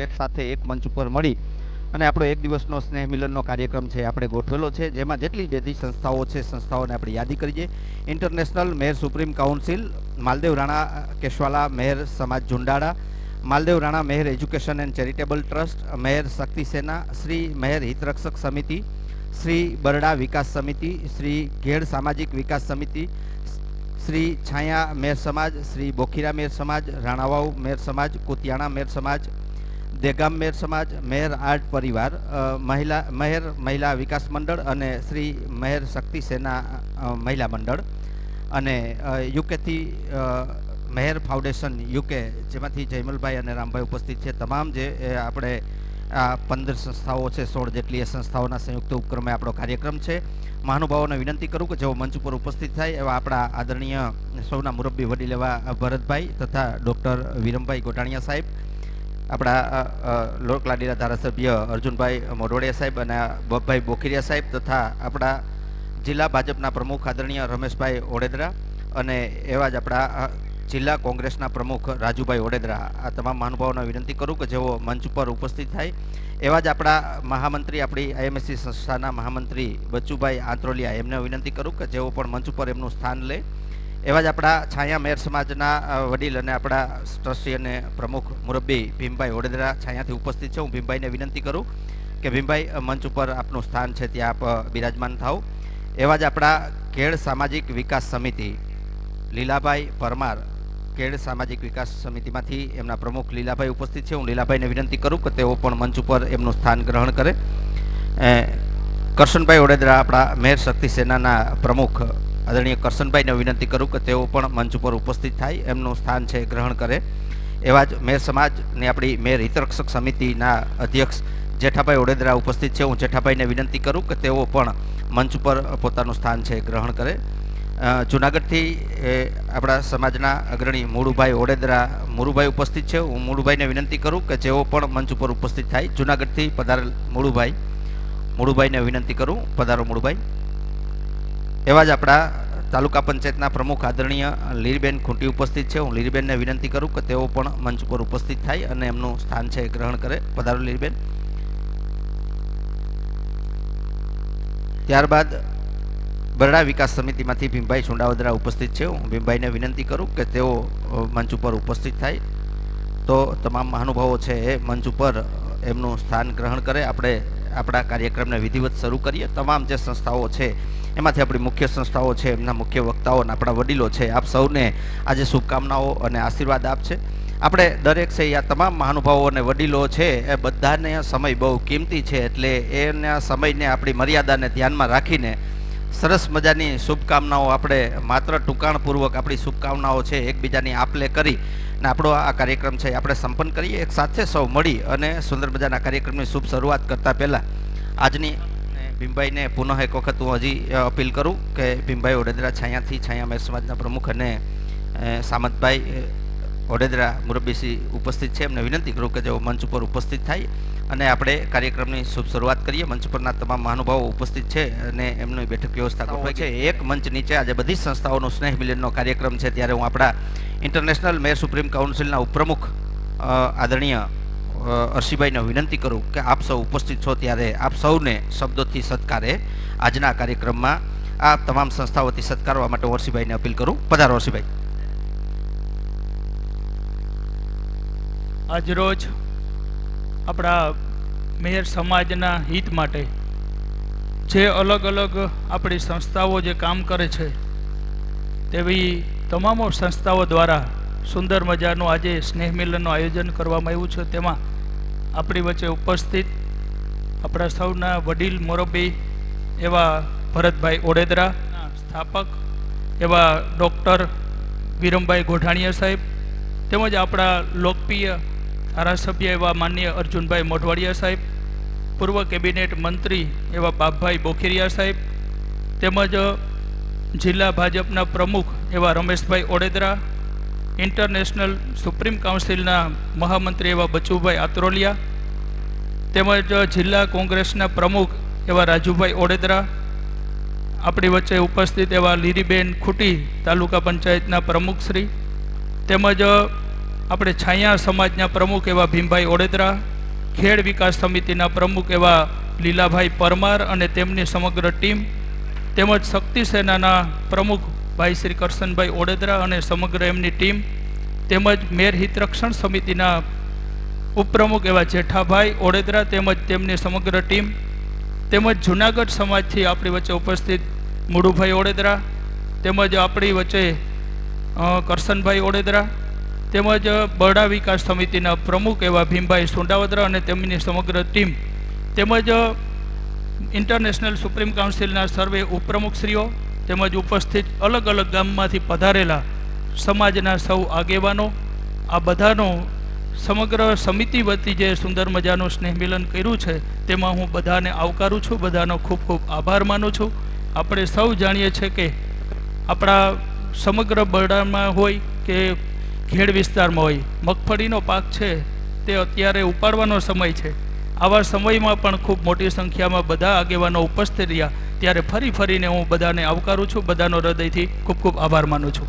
એક સાથે એક મંચ ઉપર મળી અને આપણો એક દિવસનો સ્નેહ મિલનનો કાર્યક્રમ છે આપણે ગોઠવેલો છે, જેમાં જેટલી બધી સંસ્થાઓ છે સંસ્થાઓને આપણે યાદી કરીએ. International Maher supreme council, Maldev Rana Keshwala Maher Samaj Zundala, Maldev Rana Maher education and charitable trust, Maher Shakti Sena, Shri mayor હિતરક્ષક સમિતિ, શ્રી બરડા વિકાસ સમિતિ, શ્રી ઘેડ સામાજિક વિકાસ સમિતિ, શ્રી છાયા મેયર સમાજ, શ્રી બોખીરા મેયર સમાજ, રાણાવાવ મેયર સમાજ, કુતિયાણા મેયર સમાજ, દેગામ મેયર સમાજ, મેયર આર્ટ પરિવાર, મેયર મહિલા વિકાસ મંડળ અને શ્રી મેયર શક્તિ સેના મહિલા મંડળ અને યુકેથી મેયર ફાઉન્ડેશન યુકે, જેમાંથી જયમલભાઈ અને રામભાઈ ઉપસ્થિત છે. તમામ જે આપણે આ 15 સંસ્થાઓ છે, 16 જેટલી એ સંસ્થાઓના સંયુક્ત ઉપક્રમે આપણો કાર્યક્રમ છે. મહાનુભાવોને વિનંતી કરું કે જેઓ મંચ ઉપર ઉપસ્થિત થાય એવા આપણા આદરણીય સૌના મુરબ્બી વડીલ એવા ભરતભાઈ તથા ડૉક્ટર વિરમભાઈ ગોટાણીયા સાહેબ, આપણા લોકલાડીના ધારાસભ્ય અર્જુનભાઈ મોઢવાડિયા સાહેબ અને બબભાઈ બોખીરિયા સાહેબ તથા આપણા જિલ્લા ભાજપના પ્રમુખ આદરણીય રમેશભાઈ ઓડેદરા અને એવા જ આપણા જિલ્લા કોંગ્રેસના પ્રમુખ રાજુભાઈ ઓડેદરા, આ તમામ મહાનુભાવોને વિનંતી કરું કે જેઓ મંચ ઉપર ઉપસ્થિત થાય. એવા જ આપણા મહામંત્રી, આપણી આઈએમએસસી સંસ્થાના મહામંત્રી બચ્ચુભાઈ આંત્રોલિયા, એમને વિનંતી કરું કે જેઓ પણ મંચ ઉપર એમનું સ્થાન લે. એવા જ આપણા છાયા મેયર સમાજના વડીલ અને આપણા ટ્રસ્ટી અને પ્રમુખ મુરબ્બી ભીમભાઈ ઓડેદરા છાયાથી ઉપસ્થિત છે. હું ભીમભાઈને વિનંતી કરું કે ભીમભાઈ મંચ ઉપર આપનું સ્થાન છે ત્યાં આપ બિરાજમાન થાવ. એવા જ આપણા ઘેડ સામાજિક વિકાસ સમિતિ લીલાભાઈ પરમાર, ઘેડ સામાજિક વિકાસ સમિતિમાંથી એમના પ્રમુખ લીલાભાઈ ઉપસ્થિત છે. હું લીલાભાઈને વિનંતી કરું કે તેઓ પણ મંચ ઉપર એમનું સ્થાન ગ્રહણ કરે. કરશનભાઈ ઓડેદરા, આપણા મેયર શક્તિ સેનાના પ્રમુખ આદરણીય કરશનભાઈને વિનંતી કરું કે તેઓ પણ મંચ ઉપર ઉપસ્થિત થાય, એમનું સ્થાન છે ગ્રહણ કરે. એવા જ મેયર સમાજની આપણી મેયર હિતરક્ષક સમિતિના અધ્યક્ષ જેઠાભાઈ ઓડેદરા ઉપસ્થિત છે. હું જેઠાભાઈને વિનંતી કરું કે તેઓ પણ મંચ ઉપર પોતાનું સ્થાન છે ગ્રહણ કરે. જુનાગઢથી આપણા સમાજના અગ્રણી મુળુભાઈ ઓડેદરા મુળુભાઈ ઉપસ્થિત છે. હું મુળુભાઈને વિનંતી કરું કે જેઓ પણ મંચ ઉપર ઉપસ્થિત થાય. જુનાગઢથી પધારેલ મુળુભાઈને વિનંતી કરું, પધારો મુળુભાઈ. એવા જ આપણા તાલુકા પંચાયતના પ્રમુખ આદરણીય લીરીબેન ખૂંટી ઉપસ્થિત છે. હું લીરીબેનને વિનંતી કરું કે તેઓ પણ મંચ ઉપર ઉપસ્થિત થાય અને એમનું સ્થાન છે ગ્રહણ કરે. પધારો લીરીબેન. ત્યારબાદ બરડા વિકાસ સમિતિમાંથી ભીમભાઈ સુંડાવદરા ઉપસ્થિત છે. હું ભીમભાઈને વિનંતી કરું કે તેઓ મંચ ઉપર ઉપસ્થિત થાય. તો તમામ મહાનુભાવો છે એ મંચ ઉપર એમનું સ્થાન ગ્રહણ કરે. આપણે આપણા કાર્યક્રમને વિધિવત શરૂ કરીએ. તમામ જે સંસ્થાઓ છે એમાંથી આપણી મુખ્ય સંસ્થાઓ છે, એમના મુખ્ય વક્તાઓ અને આપણા વડીલો છે, આપ સૌને આજે શુભકામનાઓ અને આશીર્વાદ આપશે. આપણે દરેક છે આ તમામ મહાનુભાવો અને વડીલો છે એ બધાને સમય બહુ કિંમતી છે, એટલે એના સમયને આપણી મર્યાદાને ધ્યાનમાં રાખીને સરસ મજાની શુભકામનાઓ આપણે માત્ર ટૂંકાણપૂર્વક આપણી શુભકામનાઓ છે એકબીજાની આપલે કરી અને આપણો આ કાર્યક્રમ છે આપણે સંપન્ન કરીએ. એક સાથે સૌ મળી અને સુંદર મજાના કાર્યક્રમની શુભ શરૂઆત કરતાં પહેલાં આજની ભીમભાઈને પુનઃ એક વખત હું હજી અપીલ કરું કે ભીમભાઈ ઓડેદરા છાયાથી, છાયા મેયર સમાજના પ્રમુખ અને સામતભાઈ ઓડેદરા મુરબ્બીસી ઉપસ્થિત છે, એમને વિનંતી કરું કે જેઓ મંચ ઉપર ઉપસ્થિત થાય અને આપણે કાર્યક્રમની શુભ શરૂઆત કરીએ. મંચ પરના તમામ મહાનુભાવો ઉપસ્થિત છે અને એમની બેઠક વ્યવસ્થા ગોઠવાઈ છે. એક મંચ નીચે આજે બધી સંસ્થાઓનો સ્નેહ મિલનનો કાર્યક્રમ છે, ત્યારે હું આપણા ઇન્ટરનેશનલ મેયર સુપ્રીમ કાઉન્સિલના ઉપપ્રમુખ આદરણીય અર્શીભાઈને વિનંતી કરું કે આપ સૌ ઉપસ્થિત છો ત્યારે આપ સૌને શબ્દોથી સત્કારે આજના કાર્યક્રમમાં આ તમામ સંસ્થાઓથી સત્કારવા માટે અર્શીભાઈને અપીલ કરું. પધારો અર્શીભાઈ. આજરોજ આપણા મેયર સમાજના હિત માટે જે અલગ અલગ આપણી સંસ્થાઓ જે કામ કરે છે તેવી તમામ સંસ્થાઓ દ્વારા સુંદર મજાનું આજે સ્નેહ મિલનનું આયોજન કરવામાં આવ્યું છે. તેમાં આપણી વચ્ચે ઉપસ્થિત આપણા સૌના વડીલ મુરબ્બી એવા ભરતભાઈ ઓડેદરાના સ્થાપક એવા ડૉક્ટર વિરમભાઈ ગોઢાણીયા સાહેબ, તેમજ આપણા લોકપ્રિય ધારાસભ્ય એવા માનનીય અર્જુનભાઈ મોઢવાડિયા સાહેબ, પૂર્વ કેબિનેટ મંત્રી એવા બાપભાઈ બોખીરિયા સાહેબ, તેમજ જિલ્લા ભાજપના પ્રમુખ એવા રમેશભાઈ ઓડેદરા, ઇન્ટરનેશનલ સુપ્રીમ કાઉન્સિલના મહામંત્રી એવા બચ્ચુભાઈ આંત્રોલિયા, તેમજ જિલ્લા કોંગ્રેસના પ્રમુખ એવા રાજુભાઈ ઓડેદરા, આપણી વચ્ચે ઉપસ્થિત એવા લીરીબેન ખૂંટી તાલુકા પંચાયતના પ્રમુખશ્રી, તેમજ આપણે છાયા સમાજના પ્રમુખ એવા ભીમભાઈ ઓડેદરા, ખેડ વિકાસ સમિતિના પ્રમુખ એવા લીલાભાઈ પરમાર અને તેમની સમગ્ર ટીમ, તેમજ શક્તિ સેનાના પ્રમુખ ભાઈ શ્રી કરશનભાઈ ઓડેદરા અને સમગ્ર એમની ટીમ, તેમજ મેર હિતરક્ષણ સમિતિના ઉપપ્રમુખ એવા જેઠાભાઈ ઓડેદરા તેમજ તેમની સમગ્ર ટીમ, તેમજ જુનાગઢ સમાજથી આપણી વચ્ચે ઉપસ્થિત મુડુભાઈ ઓડેદરા, તેમજ આપણી વચ્ચે કરશનભાઈ ઓડેદરા, તેમજ બરડા વિકાસ સમિતિના પ્રમુખ એવા ભીમભાઈ સુંડાવદરા અને તેમની સમગ્ર ટીમ, તેમજ ઇન્ટરનેશનલ સુપ્રીમ કાઉન્સિલના સર્વે ઉપપ્રમુખશ્રીઓ, તેમજ ઉપસ્થિત અલગ અલગ ગામમાંથી પધારેલા સમાજના સૌ આગેવાનો, આ બધાનો સમગ્ર સમિતિ વતી જે સુંદર મજાનું સ્નેહ મિલન કર્યું છે તેમાં હું બધાને આવકારું છું, બધાનો ખૂબ ખૂબ આભાર માનું છું. આપણે સૌ જાણીએ છીએ કે આપણા સમગ્ર બરડામાં હોય કે ખેડ વિસ્તારમાં હોય, મગફળીનો પાક છે તે અત્યારે ઉપાડવાનો સમય છે. આવા સમયમાં પણ ખૂબ મોટી સંખ્યામાં બધા આગેવાનો ઉપસ્થિત રહ્યા, ત્યારે ફરીને હું બધાને આવકારું છું, બધાનો હૃદયથી ખૂબ ખૂબ આભાર માનું છું.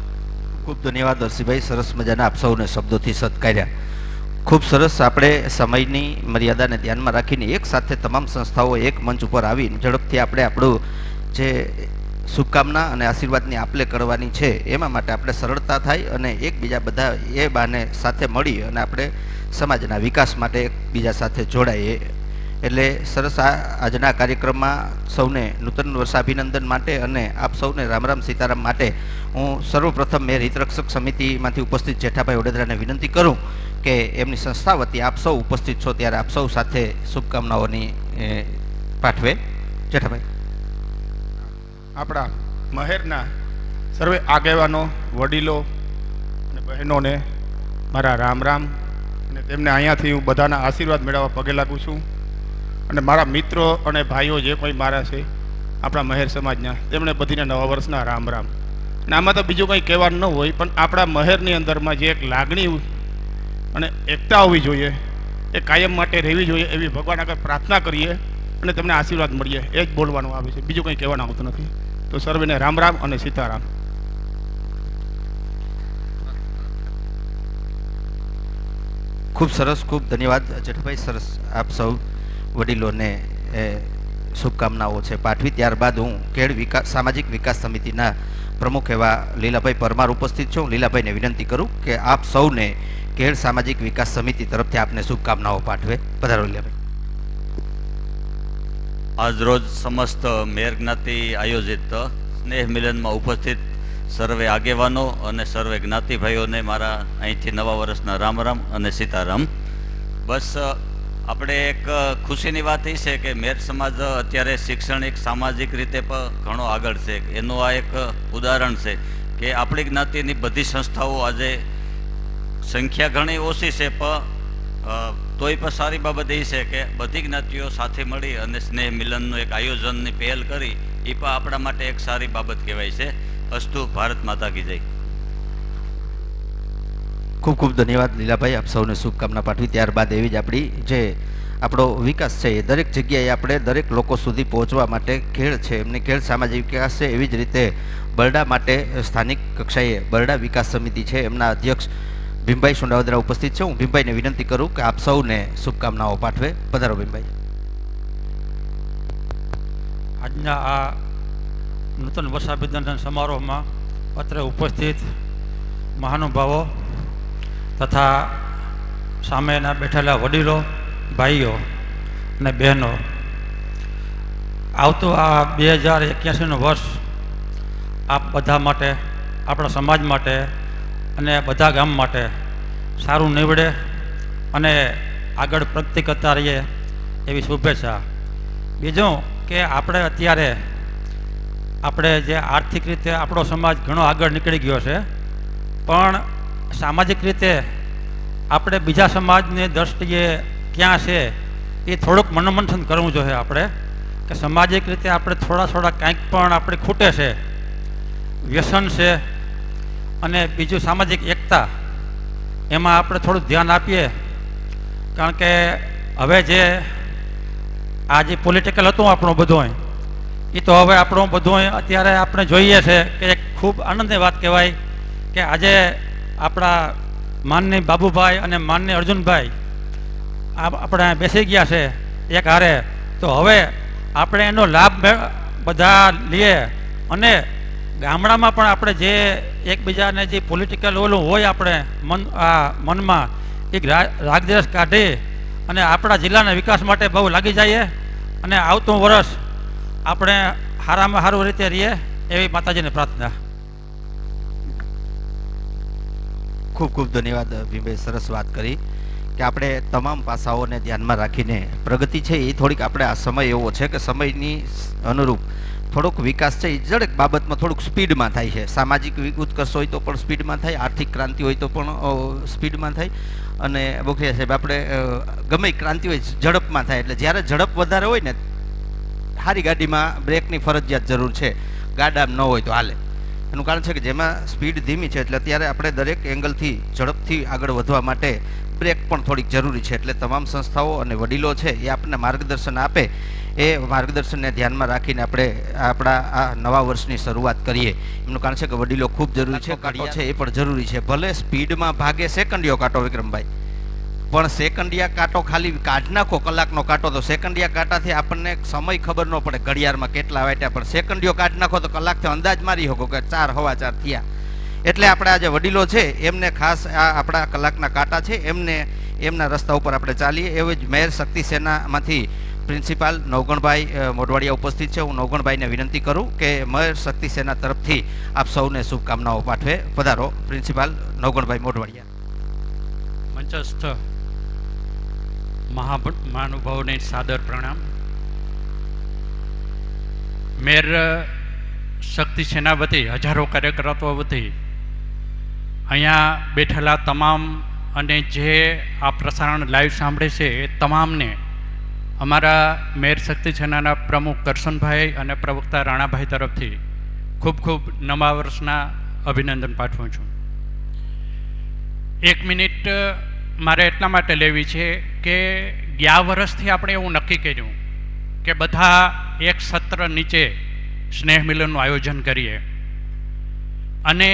ખૂબ ધન્યવાદ હર્ષિભાઈ, સરસ મજાના આપ સૌને શબ્દોથી સત્કાર્યા. ખૂબ સરસ. આપણે સમયની મર્યાદાને ધ્યાનમાં રાખીને એક સાથે તમામ સંસ્થાઓ એક મંચ ઉપર આવીને ઝડપથી આપણે આપણું જે શુભકામના અને આશીર્વાદની આપલે કરવાની છે એમાં માટે આપણે સરળતા થાય અને એકબીજા બધા એ બાને સાથે મળી અને આપણે સમાજના વિકાસ માટે એકબીજા સાથે જોડાઈએ. એટલે સરસ આજના કાર્યક્રમમાં સૌને નૂતન વર્ષાભિનંદન માટે અને આપ સૌને રામ રામ સીતારામ માટે હું સર્વપ્રથમ મેર હિતરક્ષક સમિતિમાંથી ઉપસ્થિત જેઠાભાઈ ઓડેદરાને વિનંતી કરું કે એમની સંસ્થા વતી આપ સૌ ઉપસ્થિત છો ત્યારે આપ સૌ સાથે શુભકામનાઓની પાઠવે. જેઠાભાઈ. આપણા મહેરના સર્વે આગેવાનો, વડીલો અને બહેનોને મારા રામ રામ, અને તેમને અહીંયાથી હું બધાના આશીર્વાદ મેળવવા પગે લાગુ છું. અને મારા મિત્રો અને ભાઈઓ જે કોઈ મારા છે આપણા મહેર સમાજના, તેમણે બધીને નવા વર્ષના રામ રામ. અને આમાં તો બીજું કંઈ કહેવાનું ન હોય, પણ આપણા મહેરની અંદરમાં જે એક લાગણી અને એકતા હોવી જોઈએ, એ કાયમ માટે રહેવી જોઈએ એવી ભગવાન આગળ પ્રાર્થના કરીએ અને તેમને આશીર્વાદ મળીએ, એ જ બોલવાનું આવે છે, બીજું કંઈ કહેવાનું આવતું નથી. તો સર્વેને રામ રામ અને સીતારામ. ખૂબ સરસ, ખૂબ ધન્યવાદ જેઠાભાઈ. સરસ, આપ સૌ વડીલોને શુભકામનાઓ છે પાઠવી. ત્યારબાદ હું ખેડ સામાજિક વિકાસ સમિતિના પ્રમુખ એવા લીલાભાઈ પરમાર ઉપસ્થિત છું. લીલાભાઈને વિનંતી કરું કે આપ સૌને ખેડ સામાજિક વિકાસ સમિતિ તરફથી આપને શુભકામનાઓ પાઠવે. પધારો લીલાભાઈ. આજરોજ સમસ્ત મેર જ્ઞાતિ આયોજિત સ્નેહ મિલનમાં ઉપસ્થિત સર્વે આગેવાનો અને સર્વે જ્ઞાતિ ભાઈઓને મારા અહીંથી નવા વર્ષના રામ રામ અને સીતારામ. બસ આપણે એક ખુશીની વાત એ છે કે મેર સમાજ અત્યારે શૈક્ષણિક સામાજિક રીતે પણ ઘણો આગળ છે. એનું આ એક ઉદાહરણ છે કે આપણી જ્ઞાતિની બધી સંસ્થાઓ આજે સંખ્યા ઘણી ઓછી છે, પણ તોય પણ સારી બાબત એ છે કે બધી જ્ઞાતિઓ સાથે મળી અને સ્નેહ મિલનનું એક આયોજનની પહેલ કરી, એ પણ આપણા માટે એક સારી બાબત કહેવાય છે. અસ્તુ. ભારત માતા કી જય. ખૂબ ખૂબ ધન્યવાદ લીલાભાઈ, આપ સૌને શુભકામના પાઠવી. ત્યારબાદ એવી જ આપણી જે આપણો વિકાસ છે એ દરેક જગ્યાએ આપણે દરેક લોકો સુધી પહોંચવા માટે ખેડ છે એમની ખેડ સામાજિક વિકાસ છે, એવી જ રીતે બરડા માટે સ્થાનિક કક્ષાએ બરડા વિકાસ સમિતિ છે એમના અધ્યક્ષ ભીમભાઈ સુંડાવદરા ઉપસ્થિત છે. હું ભીમભાઈને વિનંતી કરું કે આપ સૌને શુભકામનાઓ પાઠવે. પધારો ભીમભાઈ. આજના આ નૂતન વર્ષાભિનંદન સમારોહમાં અત્રે ઉપસ્થિત મહાનુભાવો તથા સામેના બેઠેલા વડીલો, ભાઈઓ અને બહેનો, આવતું આ 2081નું વર્ષ આપ બધા માટે, આપણા સમાજ માટે અને બધા ગામ માટે સારું નીવડે અને આગળ પ્રગતિ કરતા રહીએ એવી શુભેચ્છા. બીજું કે આપણે અત્યારે જે આર્થિક રીતે આપણો સમાજ ઘણો આગળ નીકળી ગયો છે, પણ સામાજિક રીતે આપણે બીજા સમાજની દ્રષ્ટિએ ક્યાં છે એ થોડુંક મનોમંથન કરવું જોઈએ. આપણે કે સામાજિક રીતે આપણે થોડા કાંઈક પણ આપણે ખૂટે છે, વ્યસન છે, અને બીજું સામાજિક એકતા, એમાં આપણે થોડું ધ્યાન આપીએ. કારણ કે હવે જે આ જે પોલિટિકલ હતું આપણું બધું, એ તો હવે આપણું બધું અત્યારે આપણે જોઈએ છે કે એક ખૂબ આનંદની વાત કહેવાય કે આજે આપણા માનની બાબુભાઈ અને માનની અર્જુનભાઈ આપણે બેસી ગયા છે એક હારે, તો હવે આપણે એનો લાભ બધા લઈએ અને ગામડામાં પણ આપણે જે એકબીજાને જે પોલિટિકલ ઓલું હોય આપણે મનમાં એ રાગદ્વેષ કાઢી અને આપણા જિલ્લાના વિકાસ માટે બહુ લાગી જઈએ અને આવતું વર્ષ આપણે સારામાં સારું રીતે રહીએ એવી માતાજીને પ્રાર્થના. ખૂબ ખૂબ ધન્યવાદ ભીમભાઈ, સરસ વાત કરી કે આપણે તમામ પાસાઓને ધ્યાનમાં રાખીને પ્રગતિ છે એ થોડીક આપણે આ સમય એવો છે કે સમયની અનુરૂપ થોડોક વિકાસ છે એ દરેક બાબતમાં થોડુંક સ્પીડમાં થાય છે. સામાજિક ઉત્કર્ષ હોય તો પણ સ્પીડમાં થાય, આર્થિક ક્રાંતિ હોય તો પણ સ્પીડમાં થાય, અને બોખરિયા સાહેબ આપણે ગમે ક્રાંતિ હોય ઝડપમાં થાય. એટલે જ્યારે ઝડપ વધારે હોય ને, સારી ગાડીમાં બ્રેકની ફરજિયાત જરૂર છે, ગાડામાં ન હોય તો હાલે. એનું કારણ છે કે જેમાં સ્પીડ ધીમી છે એટલે અત્યારે આપણે દરેક એંગલથી ઝડપથી આગળ વધવા માટે બ્રેક પણ થોડીક જરૂરી છે. એટલે તમામ સંસ્થાઓ અને વડીલો છે એ આપણને માર્ગદર્શન આપે, એ માર્ગદર્શનને ધ્યાનમાં રાખીને આપણે આપણા આ નવા વર્ષની શરૂઆત કરીએ. એનું કારણ છે કે વડીલો ખૂબ જરૂરી છે, કાંટો છે એ પણ જરૂરી છે. ભલે સ્પીડમાં ભાગે સેકન્ડિયો કાંટો વિક્રમભાઈ, પણ સેકન્ડિયા કાંટો ખાલી કાઢ નાખો કલાકનો કાંટો તો સેકન્ડિયા કાંટાથી આપણને સમય ખબર ન પડે ઘડિયાળમાં કેટલા વાટ્યા, પણ સેકન્ડિયો કાઢ નાખો તો કલાકથી અંદાજ મારી શકો કે 4 સવા 4 થયા. એટલે આપણે આ જે વડીલો છે એમને ખાસ આ આપણા કલાકના કાંટા છે એમને એમના રસ્તા ઉપર આપણે ચાલીએ. એવી જ મેયર શક્તિ સેનામાંથી પ્રિન્સિપાલ નવગણભાઈ મોઢવાડિયા ઉપસ્થિત છે. હું નવગણભાઈને વિનંતી કરું કે મેયર શક્તિ સેના તરફથી આપ સૌને શુભકામનાઓ પાઠવે. પધારો પ્રિન્સિપાલ નવગણભાઈ મોઢવાડિયા. મંચસ્થ મહાનુભાવોને સાદર પ્રણામ. મેયર શક્તિ સેના વતી, હજારો કાર્યકર્તાઓ વતી અહીંયા બેઠેલા તમામ અને જે આ પ્રસારણ લાઈવ સાંભળે છે એ તમામને અમારા મેયર શક્તિ સેનાના પ્રમુખ કરશનભાઈ અને પ્રવક્તા રાણાભાઈ તરફથી ખૂબ ખૂબ નવા વર્ષના અભિનંદન પાઠવું છું. 1 મિનિટ મારે એટલા માટે લેવી છે કે ગયા વર્ષથી આપણે એવું નક્કી કર્યું કે બધા એક સત્ર નીચે સ્નેહ મિલનનું આયોજન કરીએ, અને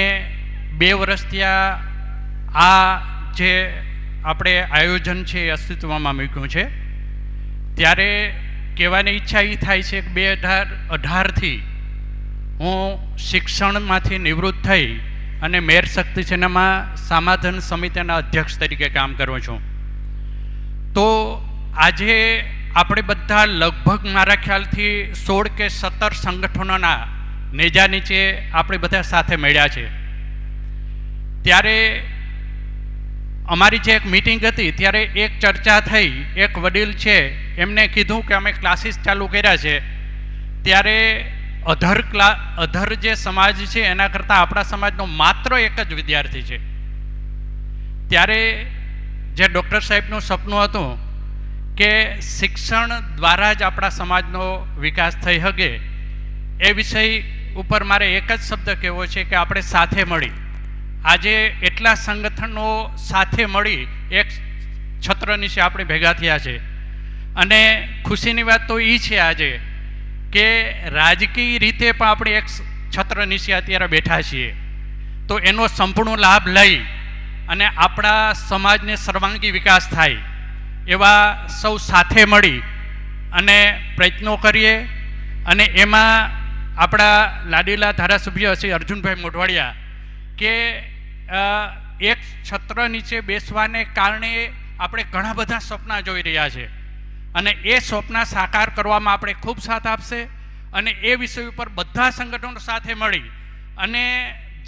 2 વર્ષથી આ જે આપણે આયોજન છે એ અસ્તિત્વમાં મૂક્યું છે. ત્યારે કહેવાની ઈચ્છા એ થાય છે કે 2018થી હું શિક્ષણમાંથી નિવૃત્ત થઈ અને મેયર શક્તિ સેનામાં સમાધાન સમિતિના અધ્યક્ષ તરીકે કામ કરું છું. તો આજે આપણે બધા લગભગ મારા ખ્યાલથી 16 કે 17 સંગઠનોના નેજા નીચે આપણે બધા સાથે મળ્યા છે. ત્યારે અમારી જે એક મિટિંગ હતી ત્યારે એક ચર્ચા થઈ, એક વડીલ છે એમને કીધું કે અમે ક્લાસીસ ચાલુ કર્યા છે, ત્યારે અધર જે સમાજ છે એના કરતાં આપણા સમાજનો માત્ર એક જ વિદ્યાર્થી છે. ત્યારે જે ડૉક્ટર સાહેબનું સપનું હતું કે શિક્ષણ દ્વારા જ આપણા સમાજનો વિકાસ થઈ શકે, એ વિષય ઉપર મારે એક જ શબ્દ કહેવો છે કે આપણે સાથે મળી, આજે એટલા સંગઠનો સાથે મળી એક છત્ર નીચે આપણે ભેગા થયા છે. અને ખુશીની વાત તો એ છે આજે કે રાજકીય રીતે પણ આપણે એક છત્ર નીચે અત્યારે બેઠા છીએ, તો એનો સંપૂર્ણ લાભ લઈ અને આપણા સમાજને સર્વાંગી વિકાસ થાય એવા સૌ સાથે મળી અને પ્રયત્નો કરીએ. અને એમાં આપણા લાડીલા ધારાસભ્ય શ્રી અર્જુનભાઈ મોઢવાડિયા કે એક છત્ર નીચે બેસવાને કારણે આપણે ઘણા બધા સપના જોઈ રહ્યા છે, અને એ સ્વપ્ન સાકાર કરવામાં આપણે ખૂબ સાથ આપશે. અને એ વિષય ઉપર બધા સંગઠનો સાથે મળી અને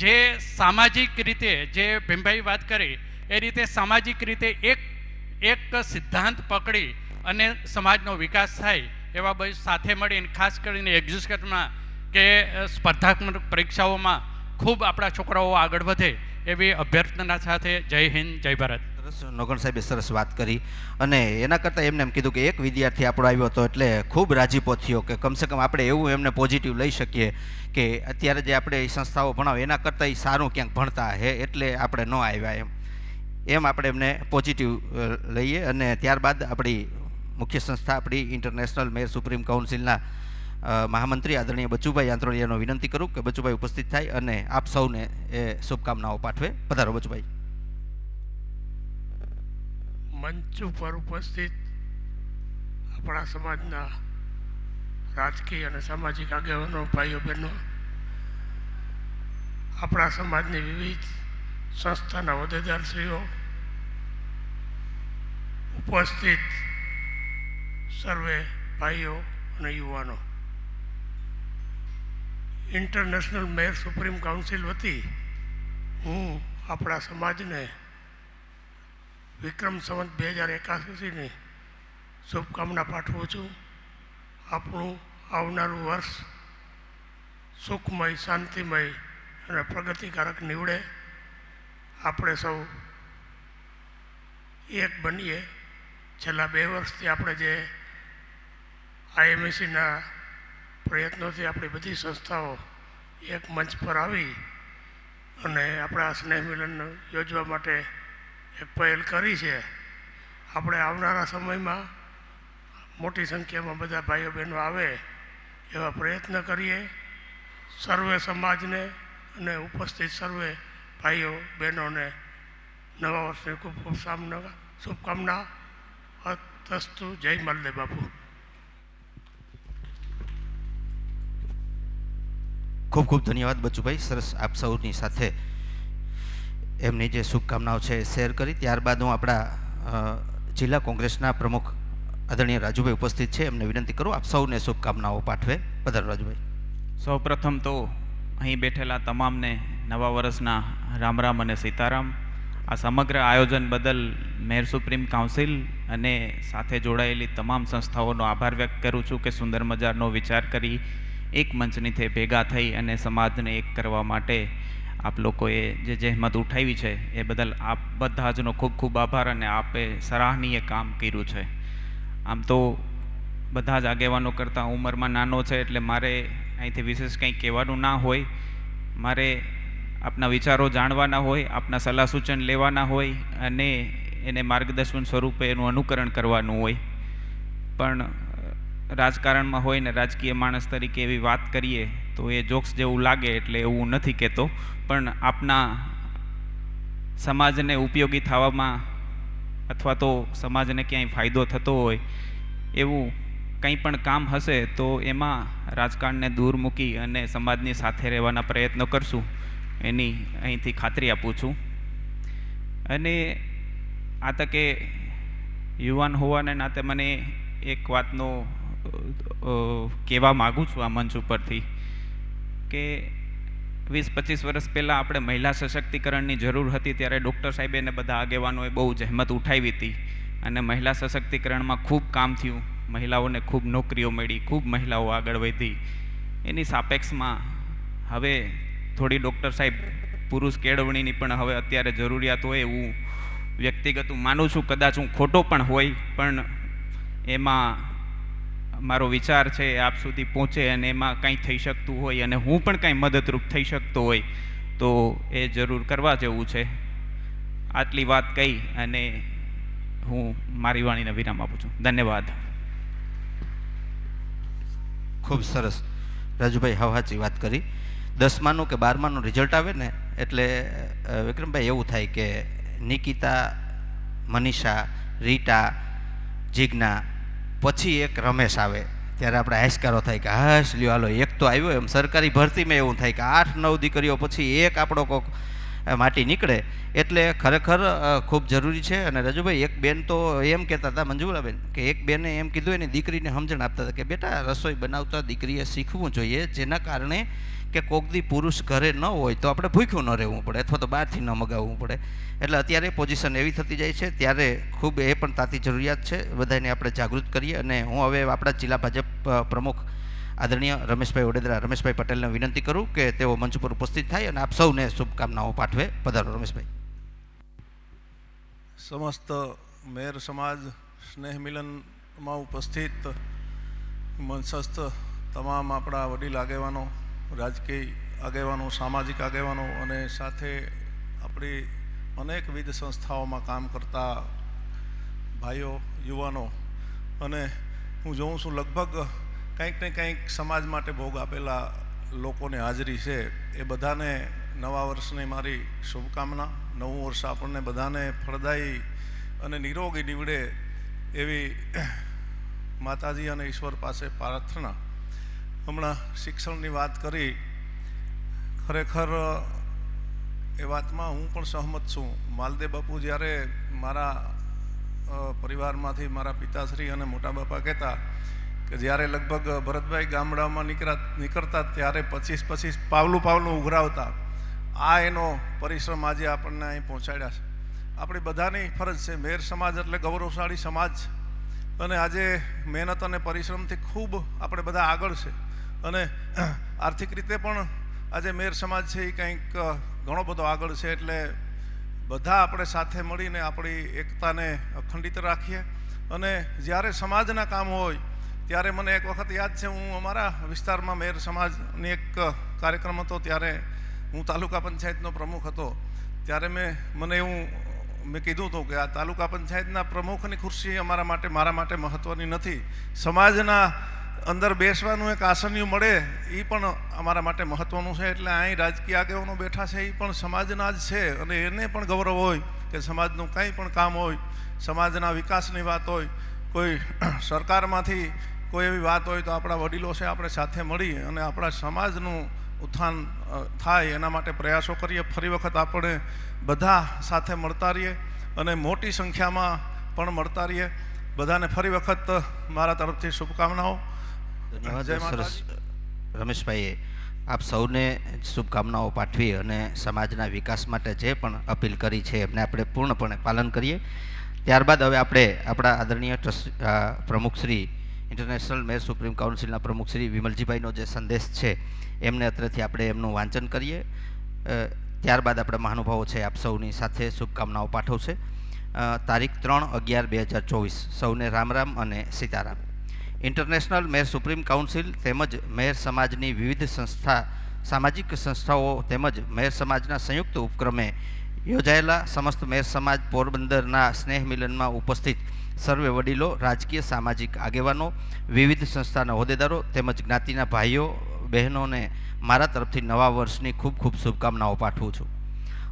જે સામાજિક રીતે જે ભીમભાઈ વાત કરી એ રીતે સામાજિક રીતે એક સિદ્ધાંત પકડી અને સમાજનો વિકાસ થાય એવા બધી સાથે મળીને, ખાસ કરીને એક્ઝિસ્ટમાં કે સ્પર્ધાત્મક પરીક્ષાઓમાં ખૂબ આપણા છોકરાઓ આગળ વધે એવી અભ્યર્થના સાથે જય હિન્દ, જય ભારત. નોગણ સાહેબે સરસ વાત કરી, અને એના કરતાં એમને એમ કીધું કે એક વિદ્યાર્થી આપણો આવ્યો હતો એટલે ખૂબ રાજીપો થયો કે કમસે કમ આપણે એવું એમને પોઝિટિવ લઈ શકીએ કે અત્યારે જે આપણે એ સંસ્થાઓ ભણાવે એના કરતાં એ સારું ક્યાંક ભણતા હે એટલે આપણે ન આવ્યા એમ આપણે એમને પોઝિટિવ લઈએ. અને ત્યારબાદ આપણી મુખ્ય સંસ્થા આપણી ઇન્ટરનેશનલ મેયર સુપ્રીમ કાઉન્સિલના મહામંત્રી આદરણીય બચુભાઈ આંતરોડિયાનો વિનંતી કરું કે બચુભાઈ ઉપસ્થિત થાય અને આપ સૌને એ શુભકામનાઓ પાઠવે. પધારો બચુભાઈ. મંચ ઉપર ઉપસ્થિત આપણા સમાજના રાજકીય અને સામાજિક આગેવાનો, ભાઈઓ બહેનો, આપણા સમાજની વિવિધ સંસ્થાના હોદ્દેદારશ્રીઓ, ઉપસ્થિત સર્વે ભાઈઓ અને યુવાનો, ઇન્ટરનેશનલ મેયર સુપ્રીમ કાઉન્સિલ વતી હું આપણા સમાજને વિક્રમ સંવત 2081ની શુભકામના પાઠવું છું. આપણું આવનારું વર્ષ સુખમય, શાંતિમય અને પ્રગતિકારક નીવડે. આપણે સૌ એક બનીએ. છેલ્લા 2 વર્ષથી આપણે જે IMACના પ્રયત્નોથી આપણી બધી સંસ્થાઓ એક મંચ પર આવી અને આપણા સ્નેહ મિલન યોજવા માટે એક પહેલ કરી છે. આપણે આવનારા સમયમાં મોટી સંખ્યામાં બધા ભાઈઓ બહેનો આવે એવા પ્રયત્ન કરીએ. સર્વે સમાજને અને ઉપસ્થિત સર્વે ભાઈઓ બહેનોને નવા વર્ષની ખૂબ ખૂબ શુભકામના. અસ્તુ. જય માલદેવ બાપુ. ખૂબ ખૂબ ધન્યવાદ બચ્ચુભાઈ. સરસ આપ સૌની સાથે એમની જે શુભકામનાઓ છે એ શેર કરી. ત્યારબાદ હું આપણા જિલ્લા કોંગ્રેસના પ્રમુખ આદરણીય રાજુભાઈ ઉપસ્થિત છે, એમને વિનંતી કરું આપ સૌને શુભકામનાઓ પાઠવે. પધારો રાજુભાઈ. સૌપ્રથમ તો અહીં બેઠેલા તમામને નવા વર્ષના રામ રામ અને સીતારામ. આ સમગ્ર આયોજન બદલ મેયર સુપ્રીમ કાઉન્સિલ અને સાથે જોડાયેલી તમામ સંસ્થાઓનો આભાર વ્યક્ત કરું છું કે સુંદર મજાનો વિચાર કરી એક મંચનીથી ભેગા થઈ અને સમાજને એક કરવા માટે આપ લોકોએ જે જહેમત ઉઠાવી છે એ બદલ આપ બધા જનો ખૂબ ખૂબ આભાર. અને આપે સરાહનીય કામ કર્યું છે. આમ તો બધા જ આગેવાનો કરતાં ઉંમરમાં નાનો છે એટલે મારે અહીંથી વિશેષ કંઈ કહેવાનું ના હોય. મારે આપના વિચારો જાણવાના હોય, આપના સલાહ સૂચન લેવાના હોય અને એને માર્ગદર્શન સ્વરૂપે એનું અનુકરણ કરવાનું હોય. પણ રાજકારણમાં હોય ને રાજકીય માણસ તરીકે એવી વાત કરીએ તો એ જોક્સ જેવું લાગે, એટલે એવું નથી કહેતો. પણ આપના સમાજને ઉપયોગી થવામાં અથવા તો સમાજને ક્યાંય ફાયદો થતો હોય એવું કંઈ પણ કામ હશે તો એમાં રાજકારણને દૂર મૂકી અને સમાજની સાથે રહેવાના પ્રયત્નો કરશું એની અહીંથી ખાતરી આપું છું. અને આ તકે યુવાન હોવાને નાતે મને એક વાતનો કહેવા માગું છું આ મંચ ઉપરથી કે 20-25 વર્ષ પહેલાં આપણે મહિલા સશક્તિકરણની જરૂર હતી ત્યારે ડૉક્ટર સાહેબે અને બધા આગેવાનોએ બહુ જહેમત ઉઠાવી હતી અને મહિલા સશક્તિકરણમાં ખૂબ કામ થયું. મહિલાઓને ખૂબ નોકરીઓ મળી, ખૂબ મહિલાઓ આગળ વધી. એની સાપેક્ષમાં હવે થોડી ડૉક્ટર સાહેબ પુરુષ કેળવણીની પણ હવે અત્યારે જરૂરિયાત હોય એવું વ્યક્તિગત હું માનું છું. કદાચ હું ખોટો પણ હોય, પણ એમાં મારો વિચાર છે આપ સુધી પહોંચે અને એમાં કંઈ થઈ શકતું હોય અને હું પણ કંઈ મદદરૂપ થઈ શકતો હોય તો એ જરૂર કરવા જેવું છે. આટલી વાત કહી અને હું મારી વાણીને વિરામ આપું છું. ધન્યવાદ. ખૂબ સરસ રાજુભાઈ, સાચી વાત કરી. 10માનું કે 12માનું રિઝલ્ટ આવે ને એટલે વિક્રમભાઈ એવું થાય કે નિકિતા, મનીષા, રીટા, જીજ્ઞા, પછી એક રમેશ આવે ત્યારે આપણે હાશકારો થાય કે હાશ લ્યો હાલો એક તો આવ્યો. એમ સરકારી ભરતીમાં એવું થાય કે 8-9 દીકરીઓ પછી એક આપણો કોક માટી નીકળે એટલે ખરેખર ખૂબ જરૂરી છે. અને રાજુભાઈ એક બેન તો એમ કહેતા હતા, મંજુલાબેન, કે એક બેને એમ કીધું એની દીકરીને સમજણ આપતા હતા કે બેટા રસોઈ બનાવતા દીકરીએ શીખવું જોઈએ, જેના કારણે કે કોકદી પુરુષ ઘરે ન હોય તો આપણે ભૂખ્યું ન રહેવું પડે અથવા તો બહારથી ન મગાવવું પડે. એટલે અત્યારે પોઝિશન એવી થતી જાય છે ત્યારે ખૂબ એ પણ તાતી જરૂરિયાત છે. બધાને આપણે જાગૃત કરીએ. અને હું હવે આપણા જિલ્લા ભાજપ પ્રમુખ આદરણીય રમેશભાઈ વડોદરા, રમેશભાઈ પટેલને વિનંતી કરું કે તેઓ મંચ પર ઉપસ્થિત થાય અને આપ સૌને શુભકામનાઓ પાઠવે. પધારો રમેશભાઈ. સમસ્ત મેયર સમાજ સ્નેહ મિલનમાં ઉપસ્થિત મંચસ્થ તમામ આપણા વડીલ આગેવાનો, રાજકીય આગેવાનો, સામાજિક આગેવાનો અને સાથે આપણી અનેકવિધ સંસ્થાઓમાં કામ કરતા ભાઈઓ, યુવાનો, અને હું જોઉં છું લગભગ કંઈક ને કંઈક સમાજ માટે ભોગ આપેલા લોકોની હાજરી છે. એ બધાને નવા વર્ષની મારી શુભકામના. નવું વર્ષ આપણને બધાને ફળદાયી અને નિરોગી નીવડે એવી માતાજી અને ઈશ્વર પાસે પ્રાર્થના. હમણાં શિક્ષણની વાત કરી, ખરેખર એ વાતમાં હું પણ સહમત છું. માલદેવ બાપુ જ્યારે મારા પરિવારમાંથી મારા પિતાશ્રી અને મોટા બાપા કહેતા કે જ્યારે લગભગ ભરતભાઈ ગામડામાં નીકળતા ત્યારે 25 પાવલું ઉઘરાવતા. આ એનો પરિશ્રમ આજે આપણને અહીં પહોંચાડ્યા છે. આપણી બધાની ફરજ છે. મેર સમાજ એટલે ગૌરવશાળી સમાજ, અને આજે મહેનત અને પરિશ્રમથી ખૂબ આપણે બધા આગળ છે. અને આર્થિક રીતે પણ આજે મેર સમાજ છે એ કંઈક ઘણો બધો આગળ છે. એટલે બધા આપણે સાથે મળીને આપણી એકતાને અખંડિત રાખીએ. અને જ્યારે સમાજના કામ હોય ત્યારે મને એક વખત યાદ છે, હું અમારા વિસ્તારમાં મેર સમાજની એક કાર્યક્રમ હતો, ત્યારે હું તાલુકા પંચાયતનો પ્રમુખ હતો. ત્યારે મેં કીધું હતું કે આ તાલુકા પંચાયતના પ્રમુખની ખુરશી મારા માટે મહત્ત્વની નથી. સમાજના અંદર બેસવાનું એક આસનિયું મળે એ પણ અમારા માટે મહત્ત્વનું છે. એટલે અહીં રાજકીય આગેવાનો બેઠા છે એ પણ સમાજના જ છે, અને એને પણ ગૌરવ હોય કે સમાજનું કંઈ પણ કામ હોય, સમાજના વિકાસની વાત હોય, કોઈ સરકારમાંથી કોઈ એવી વાત હોય તો આપણા વડીલો છે, આપણે સાથે મળી અને આપણા સમાજનું ઉત્થાન થાય એના માટે પ્રયાસો કરીએ. ફરી વખત આપણે બધા સાથે મળતા રહીએ અને મોટી સંખ્યામાં પણ મળતા રહીએ. બધાને ફરી વખત મારા તરફથી શુભકામનાઓ. સરસ રમેશભાઈએ આપ સૌને શુભકામનાઓ પાઠવી અને સમાજના વિકાસ માટે જે પણ અપીલ કરી છે એમને આપણે પૂર્ણપણે પાલન કરીએ. ત્યારબાદ હવે આપણે આપણા આદરણીય પ્રમુખશ્રી ઇન્ટરનેશનલ મેર સુપ્રીમ કાઉન્સિલના પ્રમુખશ્રી વિમલજીભાઈનો જે સંદેશ છે એમને અત્રેથી આપણે એમનું વાંચન કરીએ. ત્યારબાદ આપણે મહાનુભાવો છે આપ સૌની સાથે શુભકામનાઓ પાઠવશે. તારીખ 3/11/2024 સૌને રામ રામ અને સીતારામ. ઇન્ટરનેશનલ મેર સુપ્રીમ કાઉન્સિલ તેમજ મેર સમાજની વિવિધ સામાજિક સંસ્થાઓ તેમજ મેર સમાજના સંયુક્ત ઉપક્રમે યોજાયેલા સમસ્ત મેર સમાજ પોરબંદરના સ્નેહ મિલનમાં ઉપસ્થિત સર્વે વડીલો, રાજકીય સામાજિક આગેવાનો, વિવિધ સંસ્થાના હોદ્દેદારો તેમજ જ્ઞાતિના ભાઈઓ બહેનોને મારા તરફથી નવા વર્ષની ખૂબ ખૂબ શુભકામનાઓ પાઠવું છું.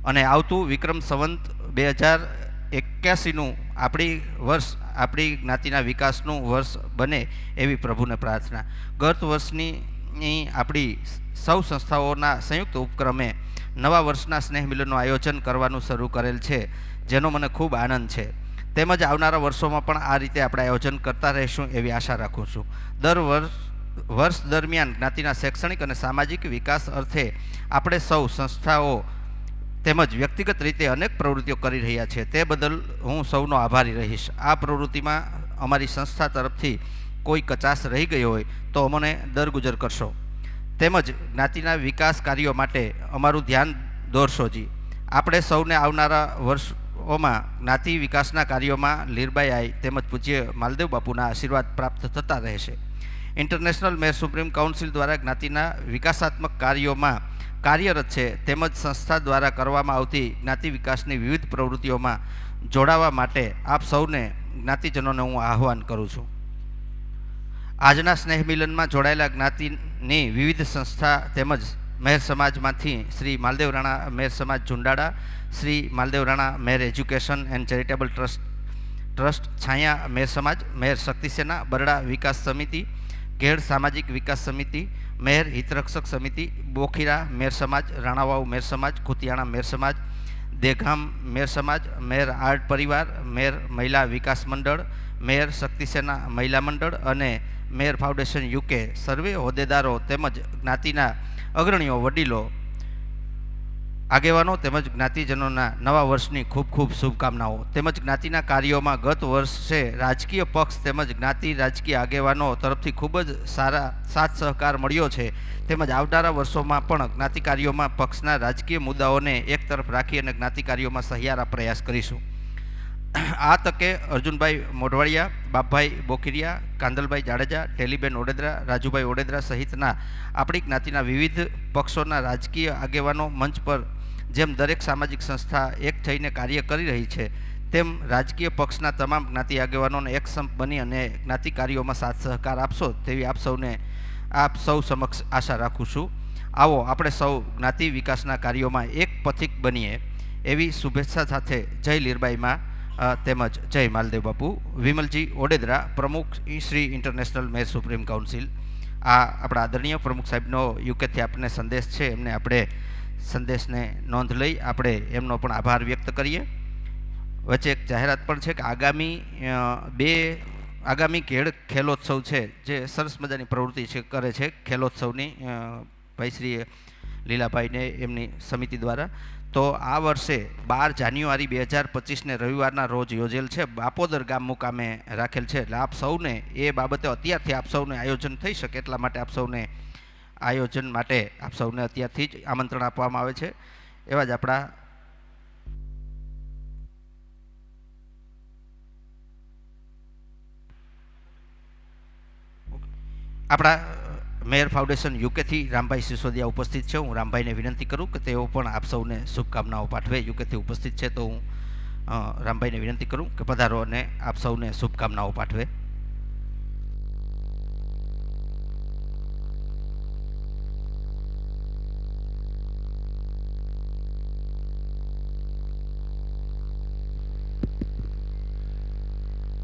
અને આવતું વિક્રમ સંવત 2081નું આપણી જ્ઞાતિના વિકાસનું વર્ષ બને એવી પ્રભુને પ્રાર્થના. ગત વર્ષની આપણી સૌ સંસ્થાઓના સંયુક્ત ઉપક્રમે નવા વર્ષના સ્નેહ મિલનનું આયોજન કરવાનું શરૂ કરેલ છે, જેનો મને ખૂબ આનંદ છે. તેમજ આવનારા વર્ષોમાં પણ આ રીતે આપણે આયોજન કરતા રહીશું એવી આશા રાખું છું. વર્ષ દરમિયાન જ્ઞાતિના શૈક્ષણિક અને સામાજિક વિકાસ અર્થે આપણે સૌ સંસ્થાઓ તેમજ વ્યક્તિગત રીતે અનેક પ્રવૃત્તિઓ કરી રહ્યા છે. તે બદલ હું સૌનો આભારી રહીશ. આ પ્રવૃત્તિમાં અમારી સંસ્થા તરફથી કોઈ કચાશ રહી ગઈ હોય તો અમને દરગુજર કરશો. તેમજ જ્ઞાતિના વિકાસ કાર્યો માટે અમારું ધ્યાન દોરશોજી. આપણે સૌને આવનારા વર્ષોમાં જ્ઞાતિ વિકાસના કાર્યોમાં લીરબાઈ તેમજ પૂજ્ય માલદેવ બાપુના આશીર્વાદ પ્રાપ્ત થતા રહેશે. ઇન્ટરનેશનલ મેર સુપ્રીમ કાઉન્સિલ દ્વારા જ્ઞાતિના વિકાસાત્મક કાર્યોમાં કાર્યરત છે, તેમજ સંસ્થા દ્વારા કરવામાં આવતી જ્ઞાતિ વિકાસની વિવિધ પ્રવૃત્તિઓમાં જોડાવા માટે આપ સૌને જ્ઞાતિજનોને હું આહ્વાન કરું છું. આજના સ્નેહ મિલનમાં જોડાયેલા જ્ઞાતિની વિવિધ સંસ્થા તેમજ મેર સમાજમાંથી શ્રી માલદેવ રાણા મેર સમાજ ઝુંડાડા, શ્રી માલદેવ રાણા મેર એજ્યુકેશન એન્ડ ચેરિટેબલ ટ્રસ્ટ છાયા મેર સમાજ, મેર શક્તિસેના બરડા વિકાસ સમિતિ, ઘેડ સામાજિક વિકાસ સમિતિ, મેર હિતરક્ષક સમિતિ, બોખીરા મેર સમાજ, રાણાવાવ મેર સમાજ, કુતિયાણા મેર સમાજ, દેગામ મેર સમાજ, મેર આર્ટ પરિવાર, મેર મહિલા વિકાસ મંડળ, મેર શક્તિસેના મહિલા મંડળ અને મેર ફાઉન્ડેશન UK સર્વે હોદ્દેદારો તેમજ જ્ઞાતિના અગ્રણીઓ, વડીલો, આગેવાનો તેમજ જ્ઞાતિજનોના નવા વર્ષની ખૂબ ખૂબ શુભકામનાઓ. તેમજ જ્ઞાતિના કાર્યોમાં ગત વર્ષે રાજકીય પક્ષ તેમજ જ્ઞાતિ રાજકીય આગેવાનો તરફથી ખૂબ જ સારા સાથ સહકાર મળ્યો છે. તેમજ આવનારા વર્ષોમાં પણ જ્ઞાતિ કાર્યોમાં પક્ષના રાજકીય મુદ્દાઓને એક તરફ રાખી અને જ્ઞાતિ કાર્યોમાં સહિયારા પ્રયાસ કરીશું. આ તકે અર્જુનભાઈ મોઢવાડિયા, બાપભાઈ બોકીરિયા, કાંદલભાઈ જાડેજા, ટેલીબેન ઓડેદરા, રાજુભાઈ ઓડેદરા સહિતના આપણી જ્ઞાતિના વિવિધ પક્ષોના રાજકીય આગેવાનો મંચ પર જેમ દરેક સામાજિક સંસ્થા એક થઈને કાર્ય કરી રહી છે, તેમ રાજકીય પક્ષના તમામ જ્ઞાતિ આગેવાનોને એકસંપ બની અને જ્ઞાતિ કાર્યોમાં સાથ સહકાર આપશો તેવી આપ સૌ સમક્ષ આશા રાખું છું. આવો આપણે સૌ જ્ઞાતિ વિકાસના કાર્યોમાં એક પથિક બનીએ એવી શુભેચ્છા સાથે જય લીરબાઈમાં તેમજ જય માલદેવ બાપુ. વિમલજી ઓડેદરા, પ્રમુખ શ્રી ઇન્ટરનેશનલ મેર સુપ્રીમ કાઉન્સિલ. આ આપણા આદરણીય પ્રમુખ સાહેબનો યુકેથી આપણને સંદેશ છે, એમને આપણે સંદેશને નોંધ લઈ આપણે એમનો પણ આભાર વ્યક્ત કરીએ. વચ્ચે એક જાહેરાત પણ છે કે આગામી ખેલોત્સવ છે, જે સરસ મજાની પ્રવૃત્તિ છે કરે છે ખેલોત્સવની ભાઈ શ્રી લીલાભાઈને એમની સમિતિ દ્વારા. તો આ વર્ષે 12 જાન્યુઆરી 2025ને રવિવારના રોજ યોજેલ છે, બાપોદર ગામ મુકામે રાખેલ છે. એટલે આપ સૌને એ બાબતે અત્યારથી આપ સૌને આયોજન થઈ શકે એટલા માટે આપ સૌને અત્યારથી જ આમંત્રણ આપવામાં આવે છે. એવા જ આપણા મેયર ફાઉન્ડેશન યુકેથી રામભાઈ સિસોદિયા ઉપસ્થિત છે. હું રામભાઈને વિનંતી કરું કે તેઓ પણ આપ સૌને શુભકામનાઓ પાઠવે. યુકેથી ઉપસ્થિત છે તો હું રામભાઈને વિનંતી કરું કે પધારો અને આપ સૌને શુભકામનાઓ પાઠવે.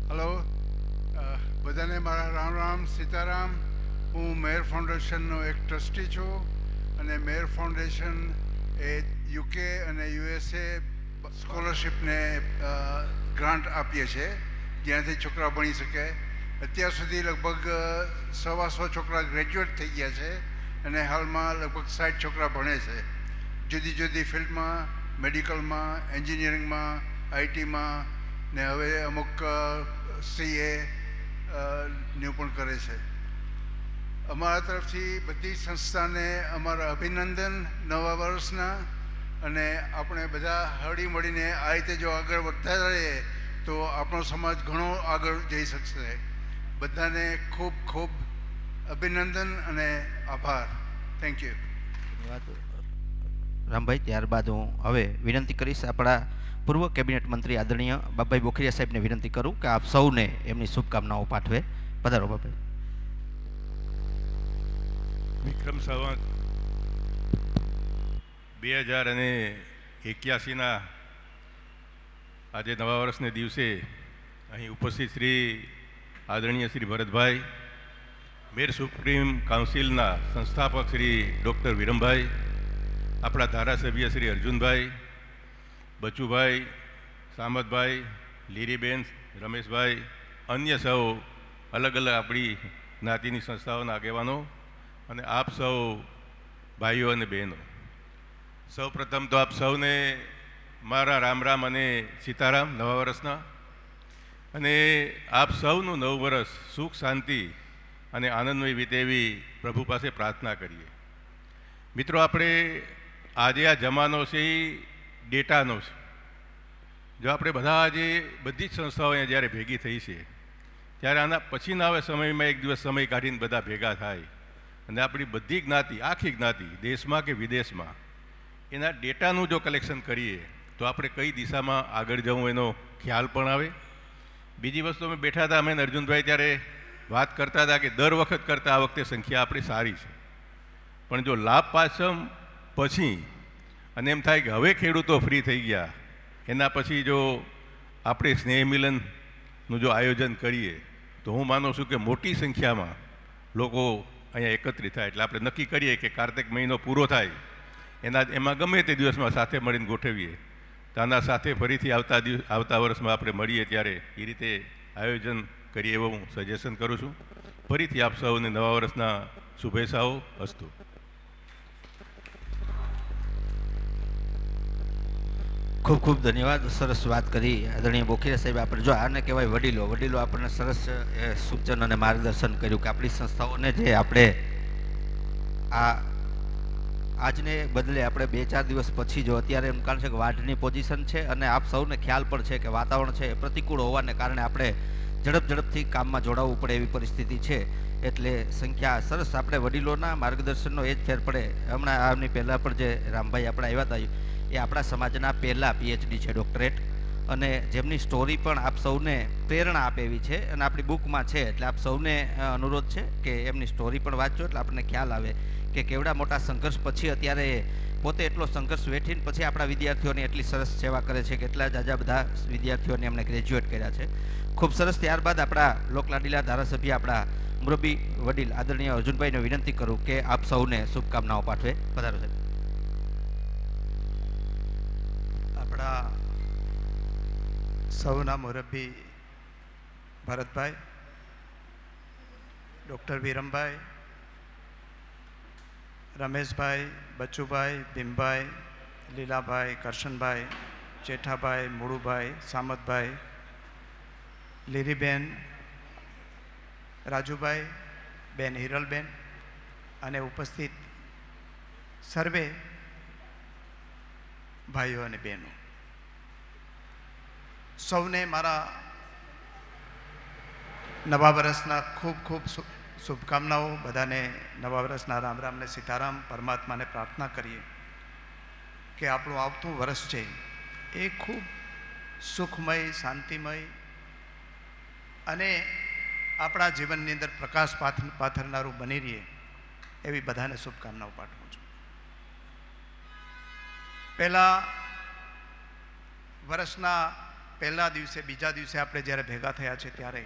હલો, બધાને મારા રામ રામ સીતારામ. હું મેયર ફાઉન્ડેશનનો એક ટ્રસ્ટી છું અને મેયર ફાઉન્ડેશન એ યુકે અને યુએસએ સ્કોલરશિપને ગ્રાન્ટ આપીએ છીએ જ્યાંથી છોકરા ભણી શકે. અત્યાર સુધી લગભગ 125 છોકરા ગ્રેજ્યુએટ થઈ ગયા છે અને હાલમાં લગભગ 60 છોકરા ભણે છે જુદી જુદી ફિલ્ડમાં, મેડિકલમાં, એન્જિનિયરિંગમાં, આઈટીમાં ને હવે અમુક CA નું પણ કરે છે. અમારા તરફથી બધી સંસ્થાને અમારા અભિનંદન નવા વર્ષના, અને આપણે બધા હળી મળીને આ રીતે જો આગળ વધતા રહીએ તો આપણો સમાજ ઘણો આગળ જઈ શકશે. બધાને ખૂબ ખૂબ અભિનંદન અને આભાર. Thank you. ધન્યવાદ રામભાઈ. ત્યારબાદ હું હવે વિનંતી કરીશ આપણા પૂર્વ કેબિનેટ મંત્રી આદરણીય બાપભાઈ બોખરિયા સાહેબને વિનંતી કરું કે આપ સૌને એમની શુભકામનાઓ પાઠવે. પધારો બાપભાઈ. વિક્રમ સંવત 2081ના આજે નવા વર્ષને દિવસે અહીં ઉપસ્થિત શ્રી આદરણીય શ્રી ભરતભાઈ, મેર સુપ્રીમ કાઉન્સિલના સંસ્થાપક શ્રી ડૉક્ટર વિરમભાઈ, આપણા ધારાસભ્ય શ્રી અર્જુનભાઈ, બચુભાઈ, સામતભાઈ, લીરીબેન, રમેશભાઈ, અન્ય સૌ અલગ અલગ આપણી જ્ઞાતિની સંસ્થાઓના આગેવાનો અને આપ સૌ ભાઈઓ અને બહેનો, સૌ પ્રથમ તો આપ સૌને મારા રામ રામ અને સીતારામ નવા વર્ષના. અને આપ સૌનું નવું વર્ષ સુખ, શાંતિ અને આનંદમય વીતે એવી પ્રભુ પાસે પ્રાર્થના કરીએ. મિત્રો, આપણે આજે આ જમાનો છે એ ડેટાનો છે. જો આપણે બધી જ સંસ્થાઓ અહીંયા જ્યારે ભેગી થઈ છે ત્યારે આના પછીના હવે સમયમાં એક દિવસ સમય કાઢીને બધા ભેગા થાય અને આપણી બધી જ્ઞાતિ, આખી જ્ઞાતિ, દેશમાં કે વિદેશમાં એના ડેટાનું જો કલેક્શન કરીએ તો આપણે કઈ દિશામાં આગળ જવું એનો ખ્યાલ પણ આવે. બીજી વસ્તુ, અમે બેઠા હતા, અમે અર્જુનભાઈ ત્યારે વાત કરતા હતા કે દર વખત કરતાં આ વખતે સંખ્યા આપણી સારી છે, પણ જો લાભ પાછમ પછી અને એમ થાય કે હવે ખેડૂતો ફ્રી થઈ ગયા, એના પછી જો આપણે સ્નેહ મિલનનું જો આયોજન કરીએ તો હું માનું છું કે મોટી સંખ્યામાં લોકો અહીંયા એકત્રિત થાય. એટલે આપણે નક્કી કરીએ કે કાર્તિક મહિનો પૂરો થાય એમાં ગમે તે દિવસમાં સાથે મળીને ગોઠવીએ તો આના સાથે ફરીથી આવતા વર્ષમાં આપણે મળીએ ત્યારે એ રીતે આયોજન કરીએ એવું હું સજેશન કરું છું. ફરીથી આપ સૌને નવા વર્ષના શુભેચ્છાઓ. અસ્તુ. ખૂબ ખૂબ ધન્યવાદ. સરસ વાત કરી આદરણીય બોખરિયા સાહેબ. આપણે જો આને કહેવાય વડીલો આપણને સરસ સૂચન અને માર્ગદર્શન કર્યું કે આપણી સંસ્થાઓને જે આપણે આજને બદલે આપણે 2-4 દિવસ પછી જો અત્યારે એમ કારણ છે કે વાઢની પોઝિશન છે અને આપ સૌને ખ્યાલ પણ છે કે વાતાવરણ છે એ પ્રતિકૂળ હોવાને કારણે આપણે ઝડપથી કામમાં જોડાવવું પડે એવી પરિસ્થિતિ છે. એટલે સંખ્યા સરસ, આપણે વડીલોના માર્ગદર્શનનો એ જ ફેર પડે. હમણાં આમની પહેલાં પણ જે રામભાઈ આપણા આવ્યા હતા એ આપણા સમાજના પહેલા PhD છે, ડૉક્ટરેટ, અને જેમની સ્ટોરી પણ આપ સૌને પ્રેરણા આપે એવી છે અને આપણી બુકમાં છે, એટલે આપ સૌને અનુરોધ છે કે એમની સ્ટોરી પણ વાંચજો, એટલે આપણને ખ્યાલ આવે કે કેવડા મોટા સંઘર્ષ પછી અત્યારે પોતે એટલો સંઘર્ષ વેઠીને પછી આપણા વિદ્યાર્થીઓની એટલી સરસ સેવા કરે છે કે એટલા જાજા બધા વિદ્યાર્થીઓને એમણે ગ્રેજ્યુએટ કર્યા છે. ખૂબ સરસ. ત્યારબાદ આપણા લોકલાડીલા ધારાસભ્ય આપણા મુરબ્બી વડીલ આદરણીય અર્જુનભાઈને વિનંતી કરું કે આપ સૌને શુભકામનાઓ પાઠવે. પધારો સાહેબ. આપણા સૌના મુરબ્બી ભરતભાઈ, ડૉક્ટર વિરમભાઈ, રમેશભાઈ, બચ્ચુભાઈ, ભીમભાઈ, લીલાભાઈ, કરશનભાઈ, જેઠાભાઈ, મુળુભાઈ, સામતભાઈ, લીરીબેન, રાજુભાઈ, બેન હિરલબેન અને ઉપસ્થિત સર્વે ભાઈઓ અને બહેનો, સૌને મારા નવા વર્ષના ખૂબ ખૂબ શુભકામનાઓ. બધાને નવા વર્ષના રામ રામ ને સીતારામ. પરમાત્માને પ્રાર્થના કરીએ કે આપણું આવતું વર્ષ છે એ ખૂબ સુખમય, શાંતિમય અને આપણા જીવનની અંદર પ્રકાશ પાથરનારું બની રહીએ એવી બધાને શુભકામનાઓ પાઠવું છું. પહેલા વર્ષના પહેલા દિવસે, બીજા દિવસે આપણે જ્યારે ભેગા થયા છે ત્યારે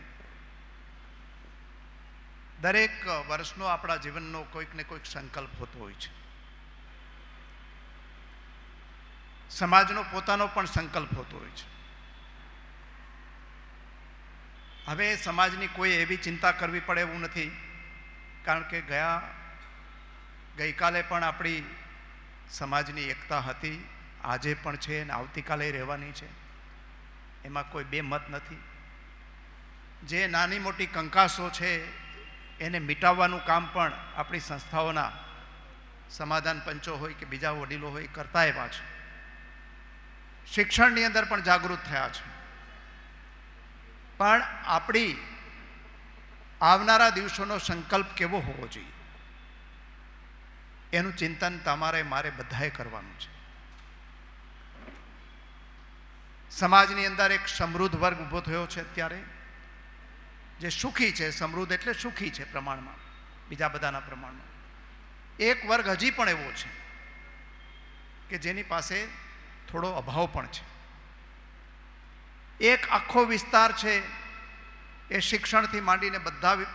દરેક વર્ષનો આપણા જીવનનો કોઈક ને કોઈક સંકલ્પ હોતો હોય છે. સમાજનો પોતાનો પણ સંકલ્પ હોતો હોય છે. હવે સમાજની કોઈ એવી ચિંતા કરવી પડે એવું નથી, કારણ કે ગઈકાલે પણ આપણી સમાજની એકતા હતી, આજે પણ છે અને આવતીકાલે રહેવાની છે. એમાં કોઈ બે મત નથી. જે નાની મોટી કંકાસો છે એને મિટાવવાનું કામ પણ આપણી સંસ્થાઓના સમાધાન પંચો હોય કે બીજા વડીલો હોય કરતા એવા છે. શિક્ષણની અંદર પણ જાગૃત થયા છે. પણ આપણી આવનારા દિવસોનો સંકલ્પ કેવો હોવો જોઈએ એનું ચિંતન તમારે મારે બધાએ કરવાનું છે. સમાજની અંદર એક સમૃદ્ધ વર્ગ ઊભો થયો છે અત્યારે, જે સુખી છે. સમૃદ્ધ એટલે સુખી છે પ્રમાણમાં, બીજા બધાના પ્રમાણમાં. એક વર્ગ હજી પણ એવો છે કે જેની પાસે થોડો અભાવ પણ છે. એક આખો વિસ્તાર છે એ શિક્ષણથી માંડીને બધા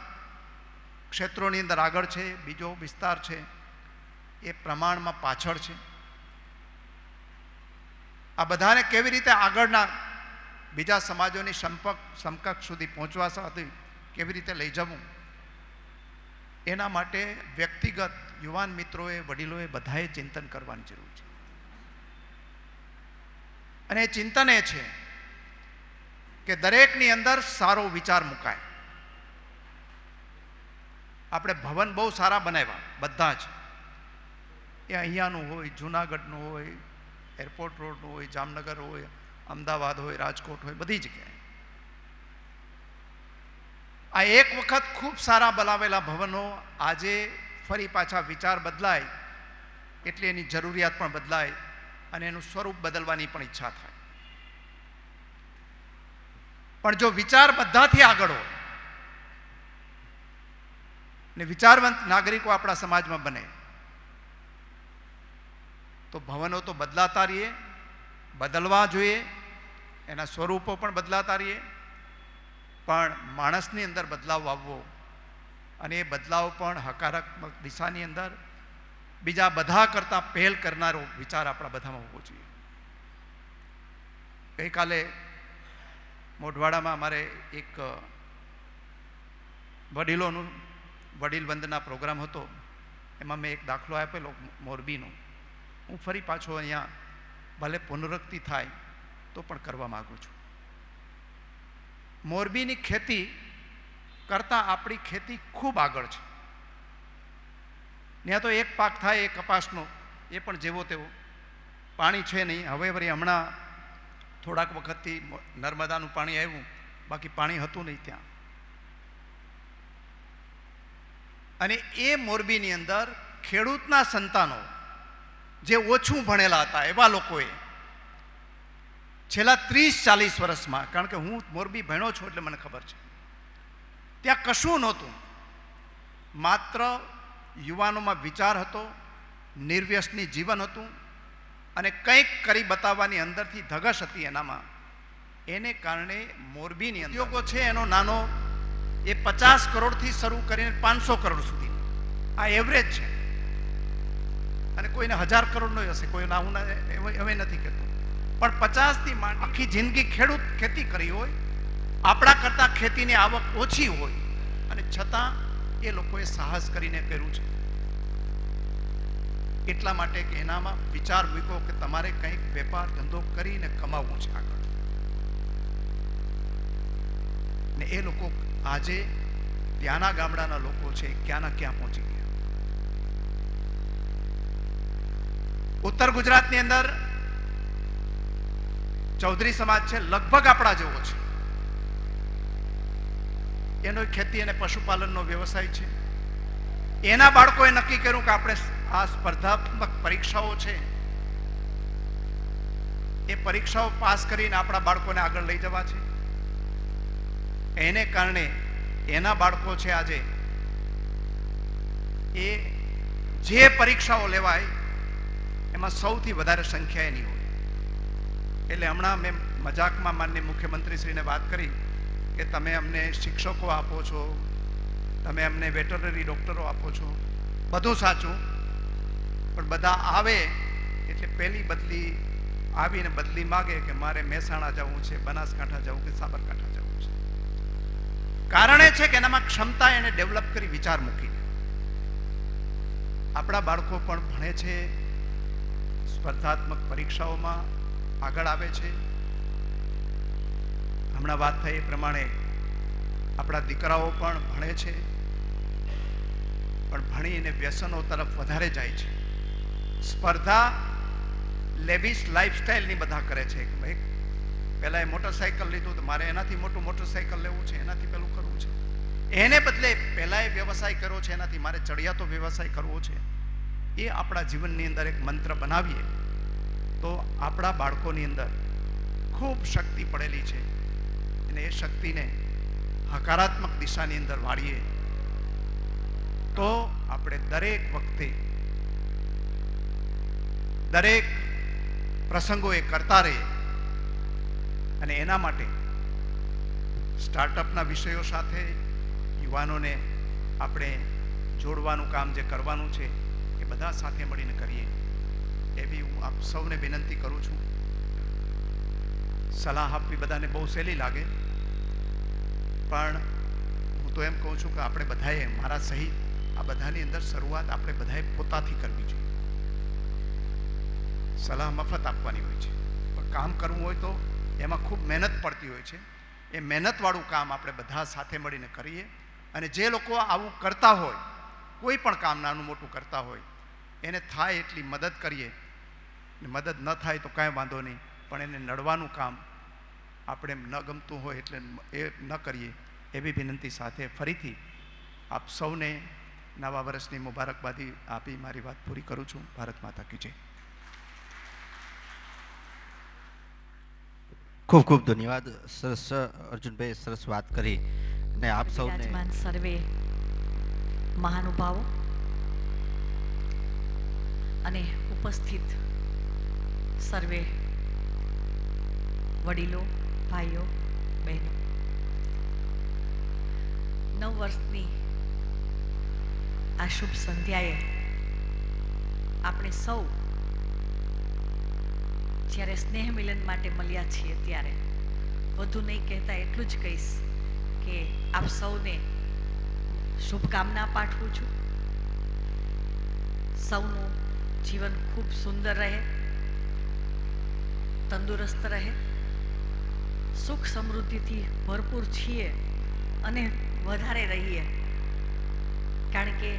ક્ષેત્રોની અંદર આગળ છે. બીજો વિસ્તાર છે એ પ્રમાણમાં પાછળ છે. આ બધાને કેવી રીતે આગળના બીજા સમાજોની સમકક્ષ સુધી પહોંચવા સાથે કેવી રીતે લઈ જવું, એના માટે વ્યક્તિગત યુવાન મિત્રોએ, વડીલોએ બધાએ ચિંતન કરવાની જરૂર છે. અને એ ચિંતન એ છે કે દરેકની અંદર સારો વિચાર મુકાય. આપણે ભવન બહુ સારા બનાવ્યા બધા જ, એ અહીંયાનું હોય, જૂનાગઢનું હોય, એરપોર્ટ રોડનું હોય, જામનગર હોય, અમદાવાદ હોય, રાજકોટ હોય, બધી જગ્યાએ આ એક વખત ખૂબ સારા બનાવેલા ભવનો આજે ફરી પાછા વિચાર બદલાય એટલે એની જરૂરિયાત પણ બદલાય અને એનું સ્વરૂપ બદલવાની પણ ઈચ્છા થાય. પણ જો વિચાર બધાથી આગળ હોય ને વિચારવંત નાગરિકો આપણા સમાજમાં બને તો ભવનો તો બદલાતા રહીએ, બદલવા જોઈએ, એના સ્વરૂપો પણ બદલાતા રહીએ, પણ માણસની અંદર બદલાવ આવવો અને એ બદલાવ પણ હકારાત્મક દિશાની અંદર બીજા બધા કરતાં પહેલ કરનારો વિચાર આપણા બધામાં હોવો જોઈએ. ગઈકાલે મોઢવાડામાં અમારે એક વડીલોનું વડીલ વંદના પ્રોગ્રામ હતો. એમાં મેં એક દાખલો આપેલો મોરબીનો. હું ફરી પાછો અહીંયા ભલે પુનરુક્તિ થાય તો પણ કરવા માગું છું. મોરબીની ખેતી કરતાં આપણી ખેતી ખૂબ આગળ છે. ત્યાં તો એક પાક થાય એ કપાસનો, એ પણ જેવો તેવો. પાણી છે નહીં. હવે વળી હમણાં થોડાક વખતથી નર્મદાનું પાણી આવ્યું, બાકી પાણી હતું નહીં ત્યાં. અને એ મોરબીની અંદર ખેડૂતના સંતાનો જે ઓછું ભણેલા હતા એવા લોકોએ છેલ્લા 30-40 વર્ષમાં, કારણ કે હું મોરબી ભણ્યો છું એટલે મને ખબર છે, ત્યાં કશું નહોતું. માત્ર યુવાનોમાં વિચાર હતો, નિર્વ્યસની જીવન હતું અને કંઈક કરી બતાવવાની અંદરથી ધગશ હતી એનામાં. એને કારણે મોરબીની ઉદ્યોગો છે એનો નાનો એ 50 કરોડથી શરૂ કરીને 500 કરોડ સુધી આ એવરેજ છે. અને કોઈને 1000 કરોડનો હશે, કોઈને હું હવે નથી કહેતો, પણ 50થી માંડી આખી જિંદગી ખેતી કરી હોય, આપણા કરતાં ખેતીની આવક ઓછી હોય અને છતાં એ લોકોએ સાહસ કરીને કર્યું છે. એટલા માટે કે એનામાં વિચાર મૂક્યો કે તમારે કંઈક વેપાર ધંધો કરીને કમાવવું છે આગળ. ને એ લોકો આજે ત્યાંના ગામડાના લોકો છે ક્યાંના ક્યાં પહોંચી ગયા. ઉત્તર ગુજરાતની અંદર ચૌધરી સમાજ છે, લગભગ આપણા જેવો છે. એનો ખેતી અને પશુપાલનનો વ્યવસાય છે. એના બાળકોએ નક્કી કર્યું કે આપણે આ સ્પર્ધાત્મક પરીક્ષાઓ છે એ પરીક્ષાઓ પાસ કરીને આપણા બાળકોને આગળ લઈ જવા છે. એને કારણે એના બાળકો છે આજે એ જે પરીક્ષાઓ લેવાય એમાં સૌથી વધારે સંખ્યા એની હોય. એટલે હમણાં મેં મજાકમાં માનનીય મુખ્યમંત્રીશ્રીને વાત કરી કે તમે અમને શિક્ષકો આપો છો, તમે અમને વેટરનરી ડૉક્ટરો આપો છો, બધું સાચું, પણ બધા આવે એટલે પહેલી બદલી આવીને બદલી માગે કે મારે મહેસાણા જવું છે, બનાસકાંઠા જવું કે સાબરકાંઠા જવું છે. કારણ એ છે કે એનામાં ક્ષમતા એને ડેવલપ કરી વિચાર મૂકીને. આપણા બાળકો પણ ભણે છે, સ્પર્ધાત્મક પરીક્ષાઓમાં આગળ આવે છે. હમણાં વાત થઈ એ પ્રમાણે આપણા દીકરાઓ પણ ભણે છે, પણ ભણીને વ્યસનો તરફ વધારે જાય છે. સ્પર્ધા લેવિશ લાઈફસ્ટાઈલની બધા કરે છે કે ભાઈ પહેલા એ મોટરસાઇકલ લીધું તો મારે એનાથી મોટું મોટરસાઇકલ લેવું છે, એનાથી પેલું કરવું છે. એને બદલે પહેલા એ વ્યવસાય કર્યો છે એનાથી મારે ચડિયાતો વ્યવસાય કરવો છે. એ આપણા જીવનની અંદર એક મંત્ર બનાવીએ તો આપણા બાળકોની અંદર ખૂબ શક્તિ પડેલી છે અને એ શક્તિને હકારાત્મક દિશાની અંદર વાળીએ તો આપણે દરેક વખતે દરેક પ્રસંગો એ કરતા રહીએ. અને એના માટે સ્ટાર્ટઅપના વિષયો સાથે યુવાનોને આપણે જોડવાનું કામ જે કરવાનું છે એ બધા સાથે મળીને કરીએ એવી હું આપ સૌને વિનંતી કરું છું. સલાહ આપવી બધાને બહુ સહેલી લાગે, પણ હું તો એમ કહું છું કે આપણે બધાએ, મારા સહિત આ બધાની અંદર શરૂઆત આપણે બધાએ પોતાથી કરવી જોઈએ. સલાહ મફત આપવાની હોય છે, પણ કામ કરવું હોય તો એમાં ખૂબ મહેનત પડતી હોય છે. એ મહેનતવાળું કામ આપણે બધા સાથે મળીને કરીએ. અને જે લોકો આવું કરતા હોય, કોઈ પણ કામ નાનું મોટું કરતા હોય, એને થાય એટલી મદદ કરીએ. મદદ ન થાય તો કાંઈ વાંધો નહીં, પણ એને નડવાનું કામ આપણે ન ગમતું હોય એટલે એ ન કરીએ એવી વિનંતી સાથે ફરીથી આપ સૌને નવા વર્ષની મુબારકબાદી આપી મારી વાત પૂરી કરું છું. ભારત માતા કી જય. ખૂબ ખૂબ ધન્યવાદ. સરસ અર્જુનભાઈ, સરસ વાત કરી. ને આપ સૌને સર્વે મહાનુભાવો અને ઉપસ્થિત સર્વે વડીલો, ભાઈઓ, બહેનો, 9 વર્ષની આ શુભ સંધ્યાએ આપણે સૌ જ્યારે સ્નેહ મિલન માટે મળ્યા છીએ ત્યારે વધુ નહીં કહેતા એટલું જ કહીશ કે આપ સૌને શુભકામના પાઠવું છું. સૌનું જીવન ખૂબ સુંદર રહે, તંદુરસ્ત રહે, સુખ સમૃદ્ધિથી ભરપૂર છીએ અને વધારે રહીએ. કારણ કે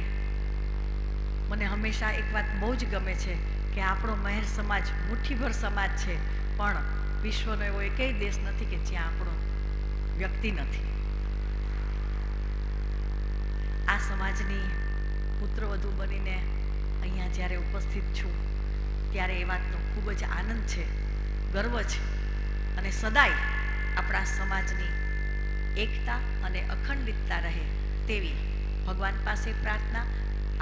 મને હંમેશા એક વાત બહુ જ ગમે છે કે આપણો મહેર સમાજ મુઠ્ઠીભર સમાજ છે, પણ વિશ્વનો એવો એકેય દેશ નથી કે જ્યાં આપણો વ્યક્તિ નથી. આ સમાજની પુત્રવધુ બનીને અહીંયા જ્યારે ઉપસ્થિત છું ત્યારે એ વાતનો ખૂબ જ આનંદ છે, ગર્વ છે અને સદાય આપણા સમાજની એકતા અને અખંડિતતા રહે તેવી ભગવાન પાસે પ્રાર્થના.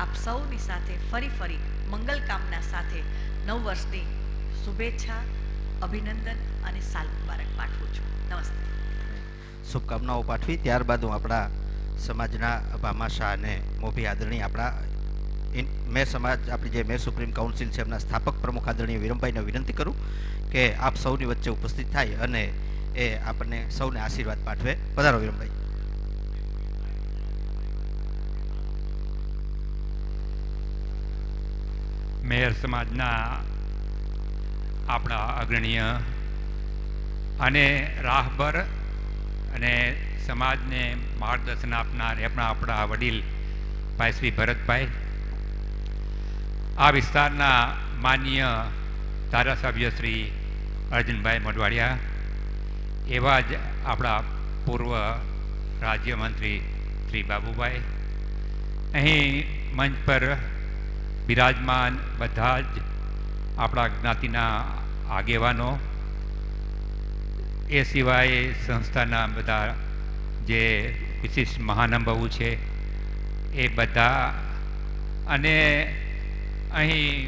આપ સૌની સાથે ફરી મંગલ કામના સાથે નવ વર્ષની શુભેચ્છા, અભિનંદન અને સાલ મુબારક પાઠવું છું. નમસ્તે. શુભકામનાઓ પાઠવી ત્યારબાદ હું આપણા સમાજના ભામાશાહ અને મોભી આદરણીય આપણા મેર સમાજ, આપણી જે મેર સુપ્રીમ કાઉન્સિલ છે એમના સ્થાપક પ્રમુખ આદરણીય વિરમભાઈને વિનંતી કરું કે આપ સૌની વચ્ચે ઉપસ્થિત થાય અને એ આપણને સૌને આશીર્વાદ પાઠવે. પધારો વિરમભાઈ. મેયર સમાજના આપણા અગ્રણીય અને રાહબર અને સમાજને માર્ગદર્શન આપનાર આપણા વડીલ ભાઈ શ્રી ભરતભાઈ, આ વિસ્તારના માનનીય ધારાસભ્ય શ્રી અર્જુનભાઈ મોઢવાડિયા, એવા જ આપણા પૂર્વ રાજ્યમંત્રી શ્રી બાબુભાઈ, અહીં મંચ પર બિરાજમાન બધા જ આપણા જ્ઞાતિના આગેવાનો, એ સિવાય સંસ્થાના બધા જે વિશિષ્ટ મહાનુભાવો છે એ બધા, અને અહીં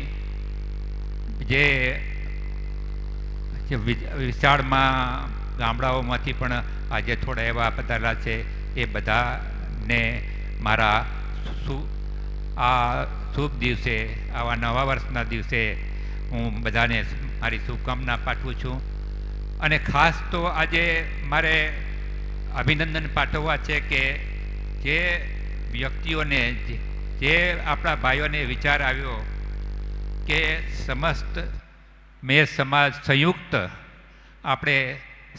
જે વિશાળમાં ગામડાઓમાંથી પણ આજે થોડા એવા પધારેલા છે એ બધાને મારા આ શુભ દિવસે, આવા નવા વર્ષના દિવસે હું બધાને મારી શુભકામના પાઠવું છું. અને ખાસ તો આજે મારે અભિનંદન પાઠવવા છે કે જે વ્યક્તિઓને, જે આપણા ભાઈઓને વિચાર આવ્યો કે સમસ્ત મેર સમાજ સંયુક્ત આપણે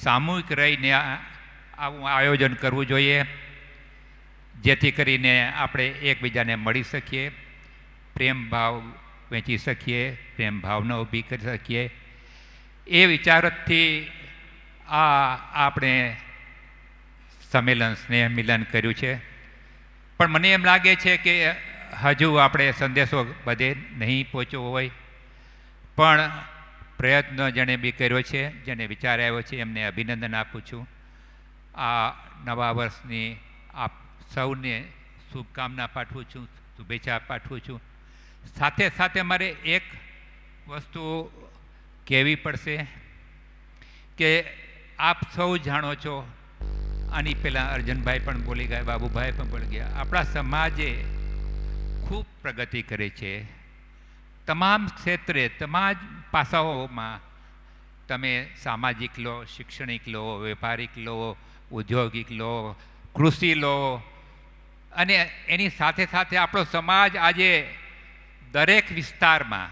સામૂહિક રહીને આવું આયોજન કરવું જોઈએ, જેથી કરીને આપણે એકબીજાને મળી શકીએ, પ્રેમ ભાવ વહેંચી શકીએ, પ્રેમ ભાવના ઊભી કરી શકીએ. એ વિચારથી આપણે સંમેલન, સ્નેહ મિલન કર્યું છે. પણ મને એમ લાગે છે કે હજુ આપણે સંદેશો બધે નહીં પહોંચ્યો હોય, પણ પ્રયત્ન જેણે બી કર્યો છે, જેને વિચાર આવ્યો છે, એમને અભિનંદન આપું છું. આ નવા વર્ષની આપ સૌને શુભકામના પાઠવું છું, શુભેચ્છા પાઠવું છું. સાથે સાથે મારે એક વસ્તુ કહેવી પડશે કે આપ સૌ જાણો છો, આની પહેલાં અર્જુનભાઈ પણ બોલી ગયા, બાબુભાઈ પણ બોલી ગયા, આપણા સમાજે ખૂબ પ્રગતિ કરી છે. તમામ ક્ષેત્રે, તમામ પાસાઓમાં, તમે સામાજિક લો, શૈક્ષણિક લો, વેપારિક લો, ઔદ્યોગિક લો, કૃષિ લો, અને એની સાથે સાથે આપણો સમાજ આજે દરેક વિસ્તારમાં,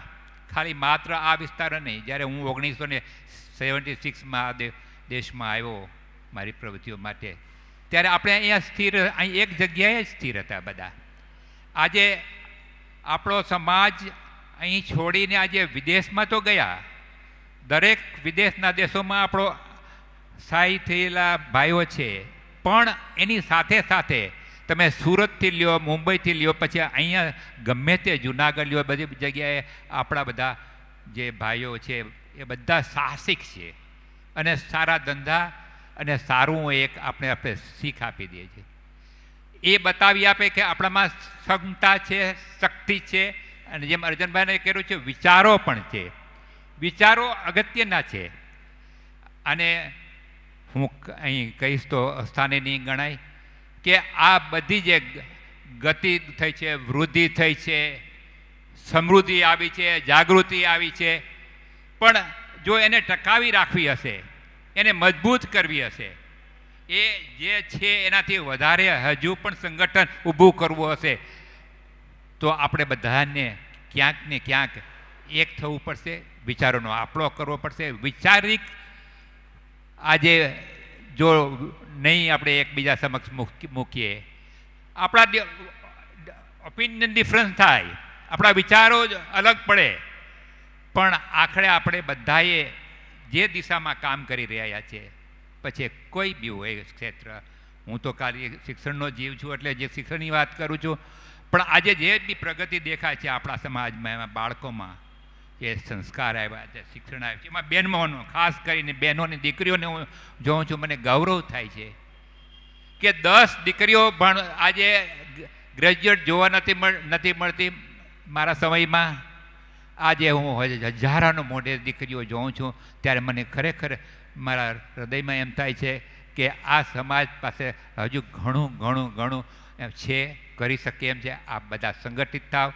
ખાલી માત્ર આ વિસ્તાર નહીં, જ્યારે હું 1976માં દેશમાં આવ્યો મારી પ્રવૃત્તિઓ માટે, ત્યારે આપણે અહીંયા અહીં એક જગ્યાએ જ સ્થિર હતા બધા. આજે આપણો સમાજ અહીં છોડીને આજે વિદેશમાં તો ગયા, દરેક વિદેશના દેશોમાં આપણો સ્થાયી થયેલા ભાઈઓ છે, પણ એની સાથે સાથે તમે સુરતથી લ્યો, મુંબઈથી લ્યો, પછી અહીંયા ગમે તે જુનાગઢ લ્યો, બધી જગ્યાએ આપણા બધા જે ભાઈઓ છે એ બધા સાહસિક છે અને સારા ધંધા અને સારું એક આપણે શીખ આપી દઈએ છીએ. એ બતાવી આપે કે આપણામાં ક્ષમતા છે, શક્તિ છે, અને જેમ અર્જુનભાઈને કહ્યું છે, વિચારો પણ છે. વિચારો અગત્યના છે. અને હું અહીં કહીશ તો સ્થાને નહીં ગણાય કે આ બધી જે ગતિ થઈ છે, વૃદ્ધિ થઈ છે, સમૃદ્ધિ આવી છે, જાગૃતિ આવી છે, પણ જો એને ટકાવી રાખવી હશે, એને મજબૂત કરવી હશે, એ જે છે એનાથી વધારે હજુ પણ સંગઠન ઊભું કરવું હશે, તો આપણે બધાને ક્યાંક ને ક્યાંક એક થવું પડશે, વિચારોનો આપણો કરવો પડશે. વિચારિક આજે જો નહીં આપણે એકબીજા સમક્ષ મૂકીએ, આપણા ઓપિનિયન ડિફરન્સ થાય, આપણા વિચારો જ અલગ પડે, પણ આખરે આપણે બધાએ જે દિશામાં કામ કરી રહ્યા છે, પછી કોઈ બી હોય ક્ષેત્ર, હું તો ખાલી શિક્ષણનો જીવ છું એટલે જે શિક્ષણની વાત કરું છું, પણ આજે જે બી પ્રગતિ દેખાય છે આપણા સમાજમાં, એમાં બાળકોમાં, જે સંસ્કાર આવ્યા છે, શિક્ષણ આવ્યું છે, એમાં બહેનોનો ખાસ કરીને બહેનોની દીકરીઓને હું જોઉં છું, મને ગૌરવ થાય છે કે 10 દીકરીઓ આજે ગ્રેજ્યુએટ જોવા નથી મળતી. મારા સમયમાં આજે હું હજારોનો મોઢે દીકરીઓ જોઉં છું ત્યારે મને ખરેખર મારા હૃદયમાં એમ થાય છે કે આ સમાજ પાસે હજુ ઘણું છે, કરી શકે એમ છે. આ બધા સંગઠિત થાવ,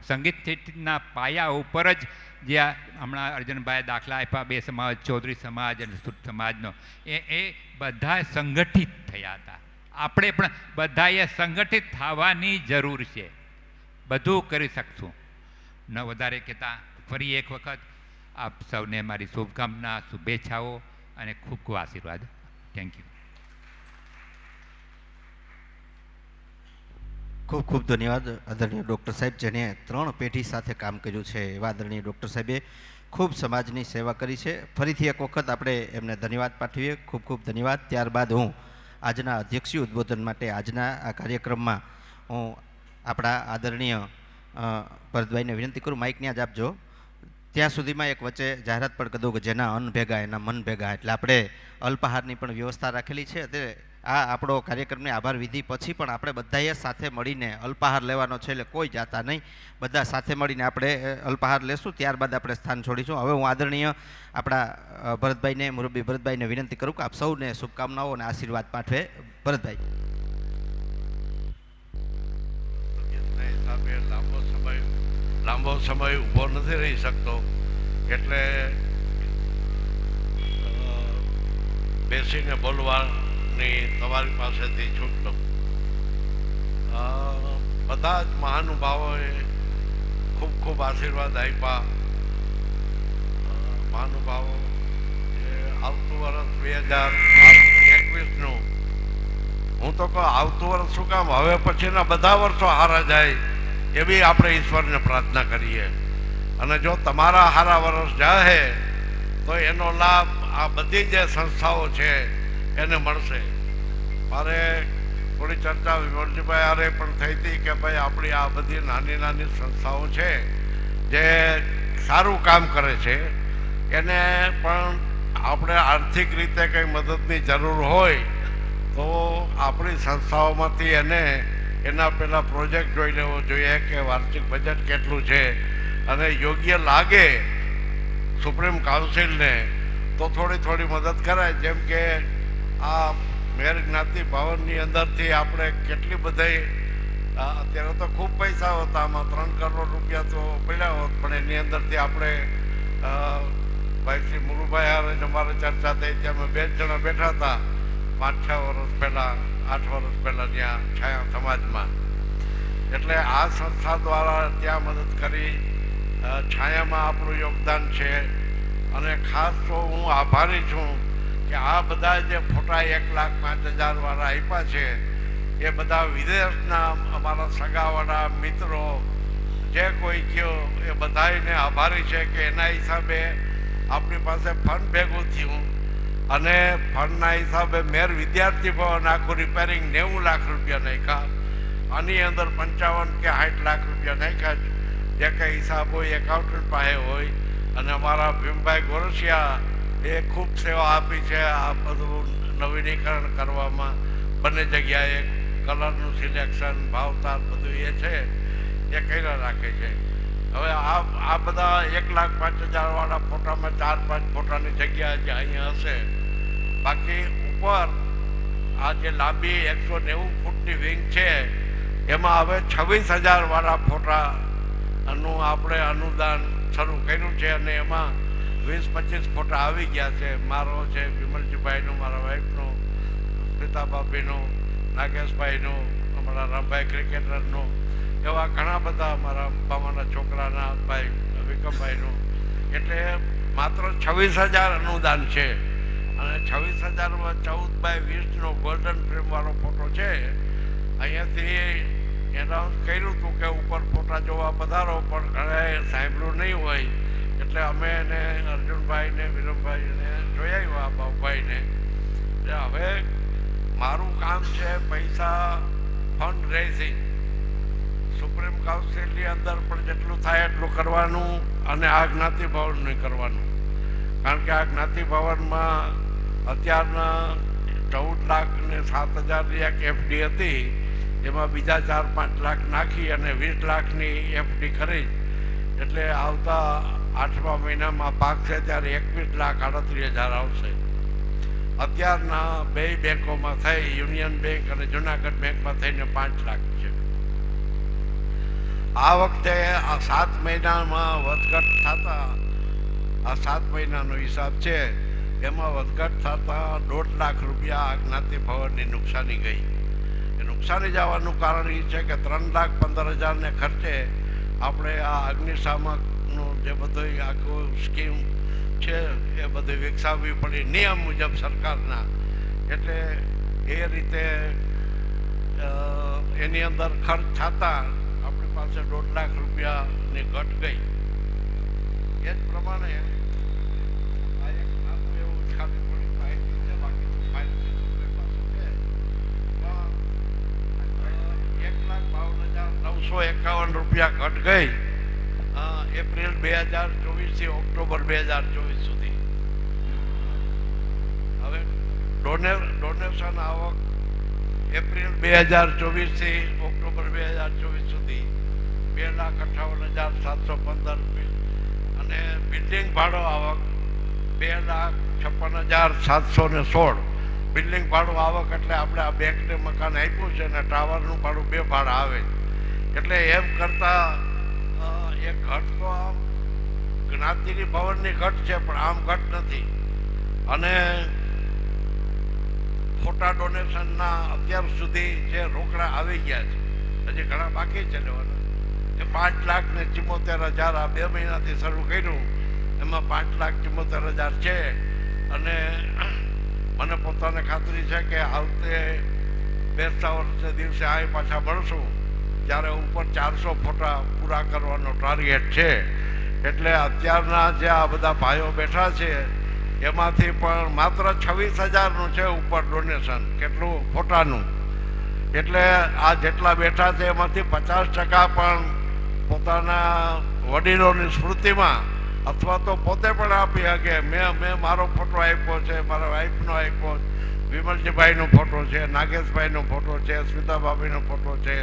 સંગઠિતના પાયા ઉપર જ જે હમણાં અર્જુનભાઈએ દાખલા આપ્યા 2 સમાજ, ચૌધરી સમાજ અને સુદ સમાજનો, એ બધા સંગઠિત થયા હતા. આપણે પણ બધાએ સંગઠિત થવાની જરૂર છે. બધું કરી શકશું. ન વધારે કહેતા ફરી એક વખત આપ સૌને મારી શુભકામના, શુભેચ્છાઓ અને ખૂબ ખૂબ આશીર્વાદ. Thank you. ખૂબ ખૂબ ધન્યવાદ આદરણીય ડૉક્ટર સાહેબ, જેને 3 પેઢી સાથે કામ કર્યું છે એવા આદરણીય ડૉક્ટર સાહેબે ખૂબ સમાજની સેવા કરી છે. ફરીથી એક વખત આપણે એમને ધન્યવાદ પાઠવીએ. ખૂબ ખૂબ ધન્યવાદ. ત્યારબાદ હું આજના અધ્યક્ષીય ઉદ્બોધન માટે આજના આ કાર્યક્રમમાં હું આપણા આદરણીય ભરતભાઈને વિનંતી કરું, માઇક ત્યાં જ આપજો. ત્યાં સુધીમાં એક વચ્ચે જાહેરાત પણ કરી દઉં કે જેના અન્ન ભેગા એના મન ભેગા, એટલે આપણે અલ્પાહારની પણ વ્યવસ્થા રાખેલી છે. અત્યારે આ આપણો કાર્યક્રમની આભાર વિધિ પછી પણ આપણે બધાએ સાથે મળીને અલ્પાહાર લેવાનો છે, એટલે કોઈ જાતા નહીં, બધા સાથે મળીને આપણે અલ્પાહાર લેશું. ત્યારબાદ આપણે સ્થાન છોડીશું. હવે હું આદરણીય આપણા ભરતભાઈને, મુરબ્બી ભરતભાઈને વિનંતી કરું કે આપ સૌને શુભકામનાઓ અને આશીર્વાદ પાઠવે. ભરતભાઈ. લાંબો સમય ઊભો નથી રહી શકતો, એટલે બેસીને બોલવાની તમારી પાસેથી છૂટ લઉં. બધા જ મહાનુભાવોએ ખૂબ ખૂબ આશીર્વાદ આપ્યા. મહાનુભાવો આવતું વર્ષ 2021નું, હું તો કહું આવતું વર્ષ શું કામ, હવે પછીના બધા વર્ષો હારા જાય એવી આપણે ઈશ્વરને પ્રાર્થના કરીએ. અને જો તમારા હારા વર્ષ જાહે તો એનો લાભ આ બધી જે સંસ્થાઓ છે એને મળશે. મારે થોડી ચર્ચા વિમલજીભાઈ હારે પણ થઈ હતી કે ભાઈ આપણી આ બધી નાની નાની સંસ્થાઓ છે જે સારું કામ કરે છે, એને પણ આપણે આર્થિક રીતે કંઈ મદદની જરૂર હોય તો આપણી સંસ્થાઓમાંથી એના પહેલાં પ્રોજેક્ટ જોઈ લેવો જોઈએ કે વાર્ષિક બજેટ કેટલું છે, અને યોગ્ય લાગે સુપ્રીમ કાઉન્સિલને તો થોડી મદદ કરાય. જેમ કે આ મેર જ્ઞાતિ ભવનની અંદરથી આપણે કેટલી બધી, અત્યારે તો ખૂબ પૈસા હતા, આમાં 3 કરોડ રૂપિયા તો પડ્યા હોત, પણ એની અંદરથી આપણે ભાઈ શ્રી મુરુભાઈ હારે અમારે ચર્ચા થઈ, ત્યાં અમે 2 જણા બેઠા હતા 5-6 વર્ષ પહેલાં, 8 વર્ષ પહેલાં ત્યાં છાયા સમાજમાં. એટલે આ સંસ્થા દ્વારા ત્યાં મદદ કરી, છાયામાં આપણું યોગદાન છે. અને ખાસ તો હું આભારી છું કે આ બધા જે ફોટા 1,05,000 વાળા આપ્યા છે એ બધા વિદેશના અમારા સગાવાળા મિત્રો જે કોઈ કયો એ બધાને આભારી છે કે એના હિસાબે આપણી પાસે ફંડ ભેગું થયું, અને ફંડના હિસાબે મેર વિદ્યાર્થી ભવન આખું રિપેરિંગ 90 લાખ રૂપિયા નાખ્યા. આની અંદર 55 કે 60 લાખ રૂપિયા નાખ્યા, જે કંઈ હિસાબ હોય એકાઉન્ટન્ટ પાસે હોય. અને અમારા ભીમભાઈ ગોરસિયા એ ખૂબ સેવા આપી છે આ બધું નવીનીકરણ કરવામાં. બંને જગ્યાએ કલરનું સિલેક્શન, ભાવતાલ બધું એ છે એ કર્યા રાખે છે. હવે આ બધા 1,05,000 વાળા ફોટામાં 4-5 ફોટાની જગ્યા જે અહીંયા હશે. બાકી ઉપર આ જે લાંબી 190 ફૂટની વિંગ છે એમાં હવે 26,000 વાળા ફોટાનું આપણે અનુદાન શરૂ કર્યું છે, અને એમાં 20-25 ફોટા આવી ગયા છે. મારો છે, વિમલજીભાઈનું, મારા વાઈફનું, પ્રીતાભાભીનું, નાગેશભાઈનું, અમારા રામભાઈ ક્રિકેટરનું, એવા ઘણા બધા અમારા મામાના છોકરાના ભાઈ વિક્રમભાઈનું. એટલે માત્ર 26,000 અનુદાન છે. અને 26,000માં 14x20નો ગોલ્ડન ફ્રેમવાળો ફોટો છે. અહીંયાથી એનાઉન્સ કર્યું હતું કે ઉપર ફોટા જોવા પધારો, પણ ઘણાએ સાંભળ્યું નહીં હોય, એટલે અમે એને અર્જુનભાઈને, વિરમભાઈને જોઈ આવ્યા, બાબુભાઈને. હવે મારું કામ છે પૈસા ફંડ રેઝિંગ, સુપ્રીમ કાઉન્સિલની અંદર પણ જેટલું થાય એટલું કરવાનું અને આ જ્ઞાતિ ભવનનું કરવાનું. કારણ કે આ જ્ઞાતિ ભવનમાં અત્યારના 14,07,000ની એક એફડી હતી, એમાં બીજા 4-5 લાખ નાખી અને 20 લાખની એફડી કરી, એટલે આવતા 8મા મહિનામાં પાકશે ત્યારે 21,38,000 આવશે. અત્યારના બે બેંકોમાં થઈ, યુનિયન બેંક અને જુનાગઢ બેંકમાં થઈને 5 લાખ છે. આ વખતે આ 7 મહિનામાં વધઘટ થતા, આ 7 મહિનાનો હિસાબ છે, એમાં વધઘટ થતા 1.5 લાખ રૂપિયા આ જ્ઞાતિ ભવનની નુકસાની ગઈ. એ નુકસાની જવાનું કારણ એ છે કે 3,15,000ને ખર્ચે આપણે આ અગ્નિશામકનું જે બધું આખું સ્કીમ છે એ બધું વિકસાવવી પડી નિયમ મુજબ સરકારના. એટલે એ રીતે એની અંદર ખર્ચ થતા આપણી પાસે 1.5 લાખ રૂપિયાની ઘટ ગઈ. એ જ પ્રમાણે આ એક નાનું એવું ખાલી થોડી માહિતી છે, બાકી માહિતી તમારી પાસે છે. 1,52,951 રૂપિયા ઘટ ગઈ એપ્રિલ 2024 થી ઓક્ટોબર 2024 સુધી. હવે ડોનેશન આવક એપ્રિલ 2024 થી ઓક્ટોબર 2024 સુધી 2,58,715 રૂપિયા અને બિલ્ડિંગ ભાડો આવક 2,56,716. બિલ્ડિંગ ભાડું આવક એટલે આપણે આ બેંકને મકાન આપ્યું છે અને ટાવરનું ભાડું 2 ભાડા આવે, એટલે એમ કરતા એક ઘટ તો આમ જ્ઞાતિની ભવનની ઘટ છે, પણ આમ ઘટ નથી. અને ખોટા ડોનેશનના અત્યાર સુધી જે રોકડા આવી ગયા છે, હજી ઘણા બાકી છે લેવાના, એ 5,74,000 આ 2 મહિનાથી શરૂ કર્યું, એમાં 5,74,000 છે. અને મને પોતાને ખાતરી છે કે આવતે બેસતા વર્ષે દિવસે અહીં પાછા મળશું ત્યારે ઉપર 400 ફોટા પૂરા કરવાનો ટાર્ગેટ છે. એટલે અત્યારના જે આ બધા ભાઈઓ બેઠા છે એમાંથી પણ માત્ર 26,000નું છે ઉપર ડોનેશન, કેટલું ફોટાનું. એટલે આ જેટલા બેઠા છે એમાંથી 50% પણ પોતાના વડીલોની સ્મૃતિમાં અથવા તો પોતે પણ આપી શકે. મેં મારો ફોટો આપ્યો છે, મારા વાઈફનો આપ્યો, વિમલજીભાઈનો ફોટો છે, નાગેશભાઈનો ફોટો છે, સ્મિતાભાભીનો ફોટો છે,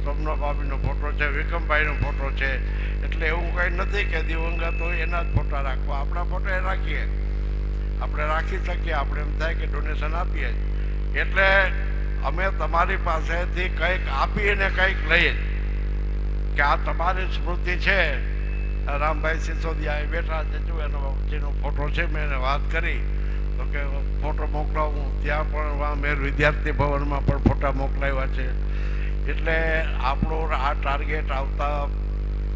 સોમનાભાભીનો ફોટો છે, વિક્રમભાઈનો ફોટો છે. એટલે એવું કંઈ નથી કે દિવંગત હોય એના જ ફોટા રાખવા, આપણા ફોટા એ રાખીએ, આપણે રાખી શકીએ. આપણે એમ થાય કે ડોનેશન આપીએ. એટલે અમે તમારી પાસેથી કંઈક આપીને કંઈક લઈએ કે આ તમારી સ્મૃતિ છે. રામભાઈ સિસોદિયા બેઠા છે, જો એનો જેનો ફોટો છે, મેં એને વાત કરી તો કે ફોટો મોકલાવું. ત્યાં પણ મેં વિદ્યાર્થી ભવનમાં પણ ફોટા મોકલાવ્યા છે. એટલે આપણો આ ટાર્ગેટ આવતા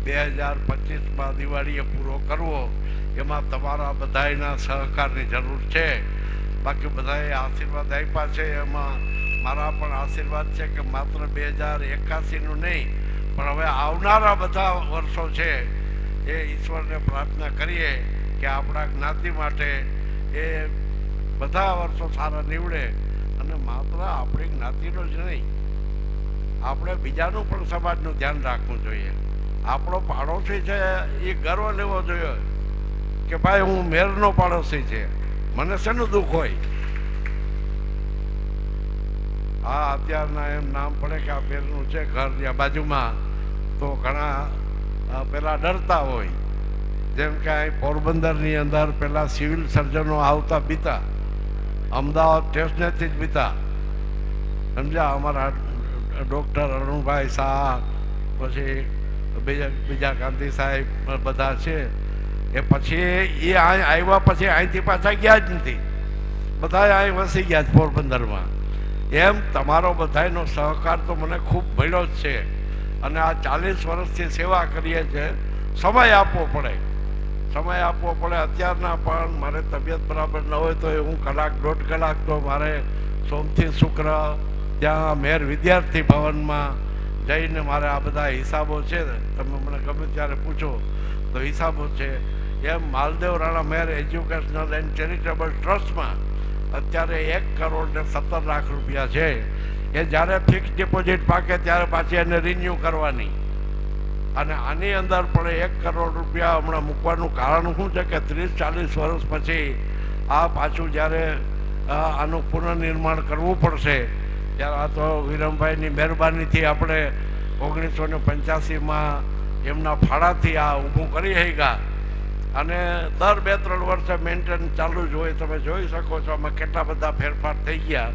2025માં દિવાળીએ પૂરો કરવો, એમાં તમારા બધાના સહકારની જરૂર છે. બાકી બધાએ આશીર્વાદ આપ્યા છે, એમાં મારા પણ આશીર્વાદ છે કે માત્ર 2081નું નહીં પણ હવે આવનારા બધા વર્ષો છે એ ઈશ્વરને પ્રાર્થના કરીએ કે આપણા જ્ઞાતિ માટે એ બધા વર્ષો સારા નીવડે. અને માત્ર આપણી જ્ઞાતિનું જ નહીં, આપણે બીજાનું પણ સમાજનું ધ્યાન રાખવું જોઈએ. આપણો પાડોશી છે એ ગર્વ લેવો જોઈએ કે ભાઈ હું મેરનો પાડોશી છે, મને શેનું દુઃખ હોય. હા, અત્યારના એમ નામ પડે કે આ મેરનું છે ઘર ત્યાં બાજુમાં, તો ઘણા પેલા ડરતા હોય. જેમ કે અહીં પોરબંદરની અંદર પેલા સિવિલ સર્જનો આવતા બીતા, અમદાવાદ સ્ટેશનેથી જ બીતા, સમજ્યા. અમારા ડૉક્ટર અરુણભાઈ શાહ, પછી બીજા ગાંધી સાહેબ બધા છે, એ પછી એ અહીં આવ્યા પછી અહીંથી પાછા ગયા જ નથી, બધા અહીં વસી ગયા જ પોરબંદરમાં. એમ તમારો બધાનો સહકાર તો મને ખૂબ મળ્યો જ છે. અને આ 40 વર્ષથી સેવા કરીએ છીએ. સમય આપવો પડે, સમય આપવો પડે. અત્યારના પણ મારે તબિયત બરાબર ન હોય તો હું 1-1.5 કલાક તો મારે સોમથી શુક્ર ત્યાં મેર વિદ્યાર્થી ભવનમાં જઈને મારે આ બધા હિસાબો છે, તમે મને ગમે ત્યારે પૂછો તો હિસાબો છે. એમ માલદેવ રાણા મેર એજ્યુકેશનલ એન્ડ ચેરિટેબલ ટ્રસ્ટમાં અત્યારે 1,17,00,000 રૂપિયા છે. એ જ્યારે ફિક્સ ડિપોઝિટ પાકે ત્યારે પાછી એને રિન્યુ કરવાની. અને આની અંદર પણ 1 કરોડ રૂપિયા હમણાં મૂકવાનું કારણ શું છે કે 30-40 વર્ષ પછી આ પાછું જ્યારે આનું પુનર્નિર્માણ કરવું પડશે ત્યારે આ તો વિરમભાઈની મહેરબાનીથી આપણે 1985માં એમના ફાળાથી આ ઊભું કરી શક્યા. અને દર 2-3 વર્ષે મેન્ટેન ચાલુ જ હોય. તમે જોઈ શકો છો આમાં કેટલા બધા ફેરફાર થઈ ગયા.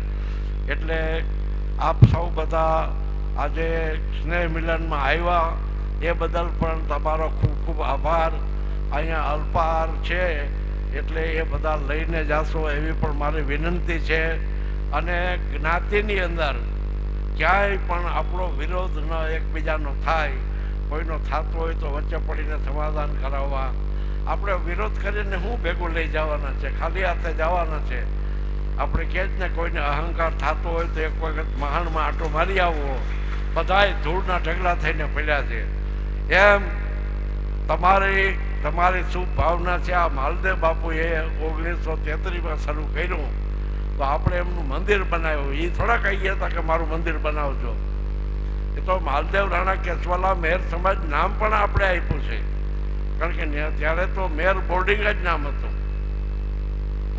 એટલે આપ સૌ બધા આજે સ્નેહ મિલનમાં આવ્યા એ બદલ પણ તમારો ખૂબ ખૂબ આભાર. અહીંયા અલ્પાહાર છે એટલે એ બધા લઈને જાશો એવી પણ મારી વિનંતી છે. અને જ્ઞાતિની અંદર ક્યાંય પણ આપણો વિરોધ ન એકબીજાનો થાય, કોઈનો થતો હોય તો વચ્ચે પડીને સમાધાન કરાવવા. આપણે વિરોધ કરીને શું ભેગું લઈ જવાના છે? ખાલી હાથે જવાના છે. આપણે કહે જ ને કોઈને અહંકાર થતો હોય તો એક વખત મહાણમાં આંટો મારી આવવો. બધાય ધૂળના ઢગલા થઈને પડ્યા છે. એમ તમારી શુભ ભાવના છે. આ માલદેવ બાપુએ 1933માં શરૂ કર્યું તો આપણે એમનું મંદિર બનાવ્યું. એ થોડા કહીએ હતા કે મારું મંદિર બનાવજો. એ તો માલદેવ રાણા કેશવાલા મેર સમાજ નામ પણ આપણે આપ્યું છે. કારણ કે ત્યારે તો મેર બોર્ડિંગ જ નામ હતું.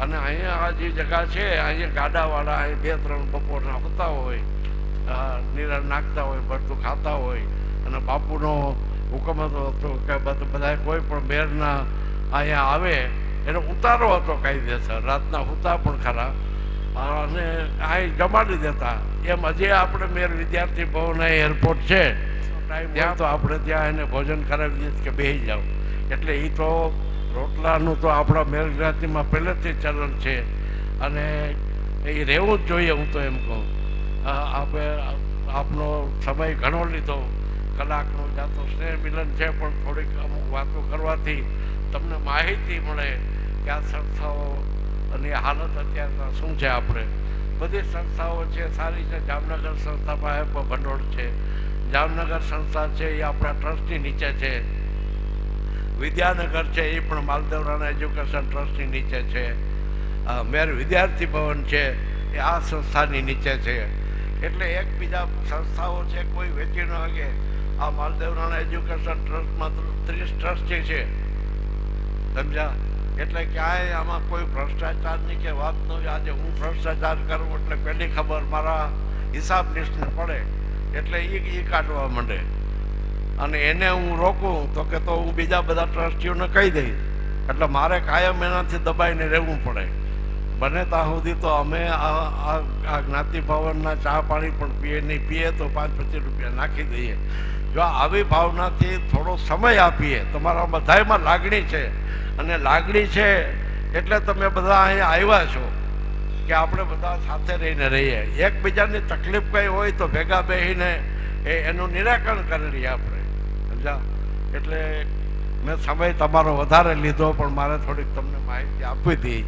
અને અહીંયા આ જે જગા છે અહીંયા ગાડાવાળા અહીં 2-3 બપોરના હોતા હોય, નિરણ નાખતા હોય, ભરતું ખાતા હોય. અને બાપુનો હુકમ હતો કે બધા કોઈ પણ મેરના અહીંયા આવે એનો ઉતારો હતો કાયદેસર. રાતના હુતા પણ ખરા અને અહીં જમાડી દેતા. એમ હજી આપણે મેર વિદ્યાર્થી ભવન એરપોર્ટ છે ત્યાં તો આપણે ત્યાં એને ભોજન કરાવી દઈએ કે બેસી જાઓ. એટલે એ તો રોટલાનું તો આપણા મેર જ્ઞાતિમાં પહેલેથી ચલણ છે અને એ રહેવું જ જોઈએ. હું તો એમ કહું. આપનો સમય ઘણો લીધો, કલાકનો જ્યાં તો સ્નેહ મિલન છે પણ થોડીક અમુક વાતો કરવાથી તમને માહિતી મળે કે આ સંસ્થાઓની હાલત અત્યારના શું છે. આપણે બધી સંસ્થાઓ છે સારી છે. જામનગર સંસ્થા પાસે ભંડોળ છે. જામનગર સંસ્થા છે એ આપણા ટ્રસ્ટની નીચે છે. વિદ્યાનગર છે એ પણ માલદેવ રાણા એજ્યુકેશન ટ્રસ્ટની નીચે છે. મેર વિદ્યાર્થી ભવન છે એ આ સંસ્થાની નીચે છે. એટલે એકબીજા સંસ્થાઓ છે કોઈ વેચી ન શકે. આ માલદેવ રાણા એજ્યુકેશન ટ્રસ્ટમાં 30 ટ્રસ્ટી છે. સમજ્યા? એટલે ક્યાંય આમાં કોઈ ભ્રષ્ટાચારની કે વાત ન હોય. આજે હું ભ્રષ્ટાચાર કરું એટલે પહેલી ખબર મારા હિસાબ નિષ્ઠને પડે એટલે એ કાઢવા માંડે. અને એને હું રોકું તો કે તો હું બીજા બધા ટ્રસ્ટીઓને કહી દઈશ. એટલે મારે કાયમ એનાથી દબાઈને રહેવું પડે. બને ત્યાં સુધી તો અમે આ જ્ઞાતિ ભવનના ચા પાણી પણ પીએ નહીં. પીએ તો 5-25 રૂપિયા નાખી દઈએ. જો આવી ભાવનાથી થોડો સમય આપીએ. તમારા બધામાં લાગણી છે અને લાગણી છે એટલે તમે બધા અહીંયા આવ્યા છો કે આપણે બધા સાથે રહીને રહીએ. એકબીજાની તકલીફ કંઈ હોય તો ભેગા બેસીને એનું નિરાકરણ કરી લઈએ આપણે. સમજા? એટલે મેં સમય તમારો વધારે લીધો પણ મારે થોડીક તમને માહિતી આપવી હતી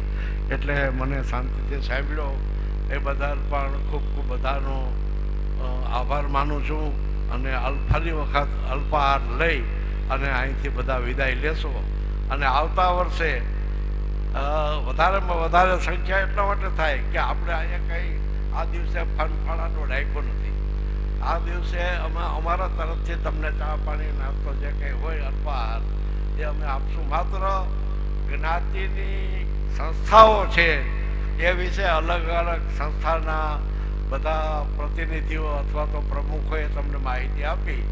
એટલે મને શાંતિથી સાંભળ્યો. એ બદલ પણ ખૂબ ખૂબ બધાનો આભાર માનું છું. અને ફરી વખત અલ્પાહાર લઈ અને અહીંથી બધા વિદાય લેશો. અને આવતા વર્ષે વધારેમાં વધારે સંખ્યા એટલા માટે થાય કે આપણે અહીંયા કંઈ આ દિવસે ફનફાળાનો રાખ્યો નથી. આ દિવસે અમે અમારા તરફથી તમને ચા પાણી નાસ્તો જે કંઈ હોય અલ્પાહાર એ અમે આપશું. માત્ર જ્ઞાતિની સંસ્થાઓ છે એ વિશે અલગ અલગ સંસ્થાના બધા પ્રતિનિધિઓ અથવા તો પ્રમુખોએ તમને માહિતી આપી.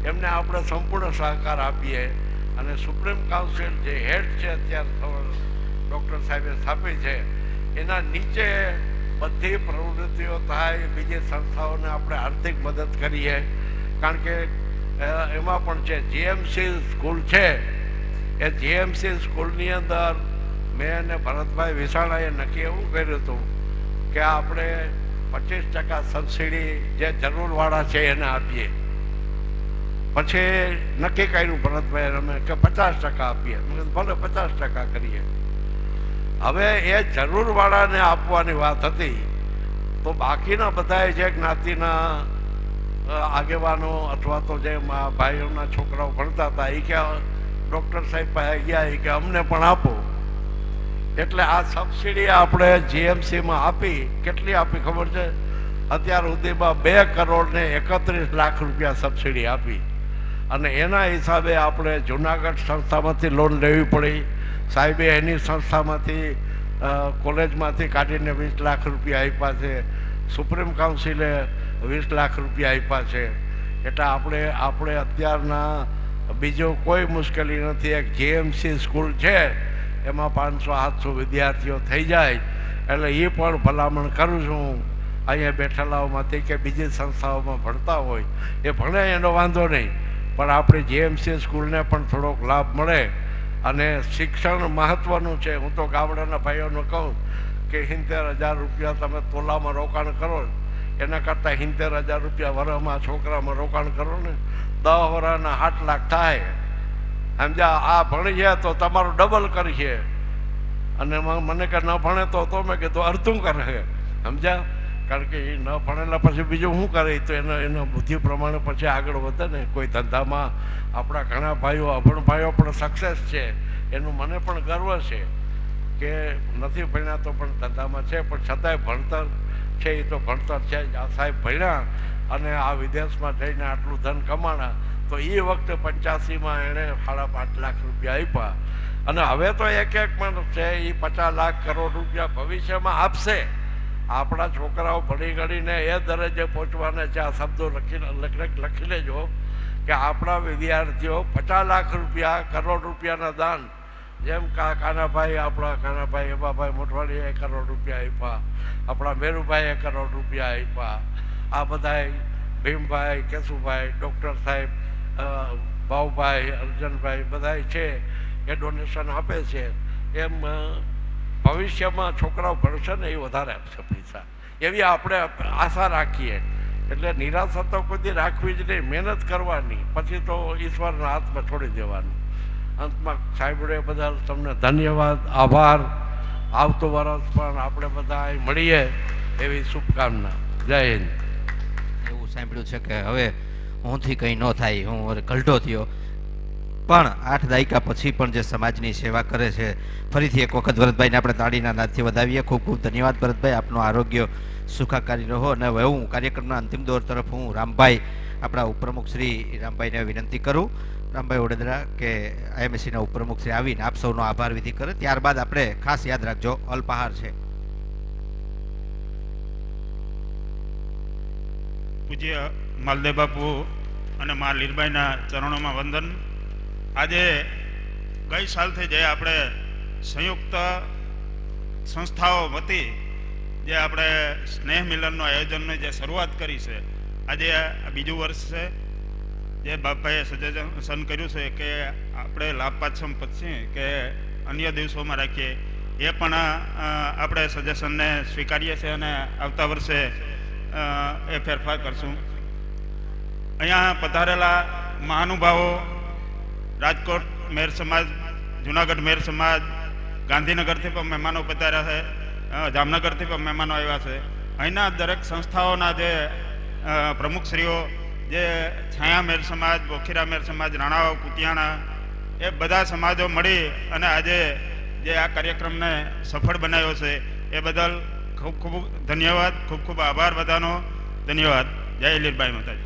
એમને આપણે સંપૂર્ણ સહકાર આપીએ. અને સુપ્રીમ કાઉન્સિલ જે હેડ છે અત્યારે ડૉક્ટર સાહેબે સ્થાપી છે એના નીચે બધી પ્રવૃત્તિઓ થાય. બીજી સંસ્થાઓને આપણે આર્થિક મદદ કરીએ. કારણ કે એમાં પણ છે જીએમસી સ્કૂલ છે. એ જીએમસી સ્કૂલની અંદર મેં અને ભરતભાઈ વિસાણાએ નક્કી એવું કર્યું હતું કે આપણે 25% સબસિડી જે જરૂરવાળા છે એને આપીએ. પછી નક્કી કર્યું ભરતભાઈ અમે કે 50% આપીએ. ભલે 50% કરીએ. હવે એ જરૂરવાળાને આપવાની વાત હતી તો બાકીના બધાએ જે જ્ઞાતિના આગેવાનો અથવા તો જે ભાઈઓના છોકરાઓ ભણતા હતા એ કે ડૉક્ટર સાહેબ પાસે ગયા એ કે અમને પણ આપો. એટલે આ સબસિડી આપણે જીએમસીમાં આપી. કેટલી આપી ખબર છે? અત્યાર સુધીમાં 2 કરોડ ને 31 લાખ રૂપિયા સબસિડી આપી અને એના હિસાબે આપણે જુનાગઢ સંસ્થામાંથી લોન લેવી પડી. સાહેબે એની સંસ્થામાંથી કોલેજમાંથી કાઢીને 20 લાખ રૂપિયા આપ્યા છે. સુપ્રીમ કાઉન્સિલે 20 લાખ રૂપિયા આપ્યા છે. એટલે આપણે અત્યારના બીજો કોઈ મુશ્કેલી નથી. એક GMC સ્કૂલ છે એમાં 500-700 વિદ્યાર્થીઓ થઈ જાય એટલે એ પણ ભલામણ કરું છું અહીંયા બેઠેલાઓમાંથી કે બીજી સંસ્થાઓમાં ભણતા હોય એ ભણે એનો વાંધો નહીં, પણ આપણે GMC સ્કૂલને પણ થોડોક લાભ મળે. અને શિક્ષણ મહત્ત્વનું છે. હું તો ગામડાના ભાઈઓને કહું કે 70,000 રૂપિયા તમે તોલામાં રોકાણ કરો એના કરતાં 70,000 રૂપિયા વરસમાં છોકરામાં રોકાણ કરો ને 10 વર્ષના 8 લાખ થાય. સમજ્યા? આ ભણી છે તો તમારું ડબલ કરીએ અને મને કે ન ભણે તો મેં કીધું અડધું કરે. સમજ્યા? કારણ કે એ ન ભણેલા પછી બીજું શું કરે તો એના બુદ્ધિ પ્રમાણે પછી આગળ વધે ને. કોઈ ધંધામાં આપણા ઘણા ભાઈઓ અભણ ભાઈઓ પણ સક્સેસ છે, એનું મને પણ ગર્વ છે કે નથી ભણ્યા તો પણ ધંધામાં છે, પણ છતાંય ભણતર છે એ તો ભણતર છે જ. આ સાહેબ ભણ્યા અને આ વિદેશમાં જઈને આટલું ધન કમાણા તો એ વખતે 85માં એણે 5.5 લાખ રૂપિયા આપ્યા અને હવે તો એક માણસ છે એ 50 લાખ કરોડ રૂપિયા ભવિષ્યમાં આપશે. આપણા છોકરાઓ ભણી ગણીને એ દરજ્જે પહોંચવાના છે. આ શબ્દો લખી લેજો કે આપણા વિદ્યાર્થીઓ 50 લાખ રૂપિયા કરોડ રૂપિયાના દાન, જેમ કાનાભાઈ આપણા કાનાભાઈ એબાભાઈ મોટવાણીએ 1 કરોડ રૂપિયા આપ્યા, આપણા મેરુભાઈએ 1 કરોડ રૂપિયા આપ્યા, આ બધાય ભીમભાઈ, કેશુભાઈ, ડૉક્ટર સાહેબ, ભાઉભાઈ, અર્જનભાઈ બધાય છે એ ડોનેશન આપે છે. એમ ભવિષ્યમાં છોકરાઓ ભણશે ને એ વધારે આપશે પૈસા, એવી આપણે આશા રાખીએ. એટલે નિરાશા તો કોઈ રાખવી જ નહીં, મહેનત કરવાની, પછી તો ઈશ્વરના હાથમાં છોડી દેવાનું. અંતમાં સાહેબડે બદલ તમને ધન્યવાદ, આભાર. આવતું વર્ષ પણ આપણે બધા અહીં મળીએ એવી શુભકામના. જય હિન્દ. એવું સાંભળ્યું છે કે હવે હુંથી કંઈ ન થાય, હું ગલઢો થયો, પણ 8 દાયકા પછી પણ જે સમાજની સેવા કરે છે. ફરીથી એક વખત ભરતભાઈને આપણે તાળીના નાદથી વધાવીએ. ખૂબ ખૂબ ધન્યવાદ ભરતભાઈ, આપનું આરોગ્ય સુખાકારી રહો. અને હવે હું કાર્યક્રમના અંતિમ દોર તરફ હું રામભાઈ, આપણા ઉપપ્રમુખ શ્રી રામભાઈને વિનંતી કરું, રામભાઈ વડોદરા, કે IMSCના ઉપપ્રમુખ શ્રી આવીને આપ સૌનો આભાર વિધિ કરે. ત્યારબાદ આપણે ખાસ યાદ રાખજો અલ્પાહાર છે. પૂજ્ય માલદેવ બાપુ અને મા લીરબાઈના ચરણોમાં વંદન. આજે ગઈ સાલથી જે આપણે સંયુક્ત સંસ્થાઓ વતી જે આપણે સ્નેહ મિલનનું આયોજનની જે શરૂઆત કરી છે, આજે આ બીજું વર્ષ છે. જે બાપાએ સજેશન કર્યું છે કે આપણે લાભપાછમ પછી કે અન્ય દિવસોમાં રાખીએ, એ પણ આપણે સજેશનને સ્વીકારીએ છીએ અને આવતા વર્ષે એ ફેરફાર કરશું. અહીંયા પધારેલા મહાનુભાવો, રાજકોટ મેર સમાજ, જુનાગઢ મેર સમાજ, ગાંધીનગરથી પણ મહેમાનો પધાર્યા છે, જામનગરથી પણ મહેમાનો આવ્યા છે. અહીંના દરેક સંસ્થાઓના જે પ્રમુખશ્રીઓ, જે છાયા મેર સમાજ, બોખીરા મેર સમાજ, રાણાવાવ, કુતિયાણા, એ બધા સમાજો મળી અને આજે જે આ કાર્યક્રમને સફળ બનાવ્યો છે એ બદલ ખૂબ ખૂબ ધન્યવાદ, ખૂબ ખૂબ આભાર બધાનો. ધન્યવાદ. જય લીરબાઈ માતાજી.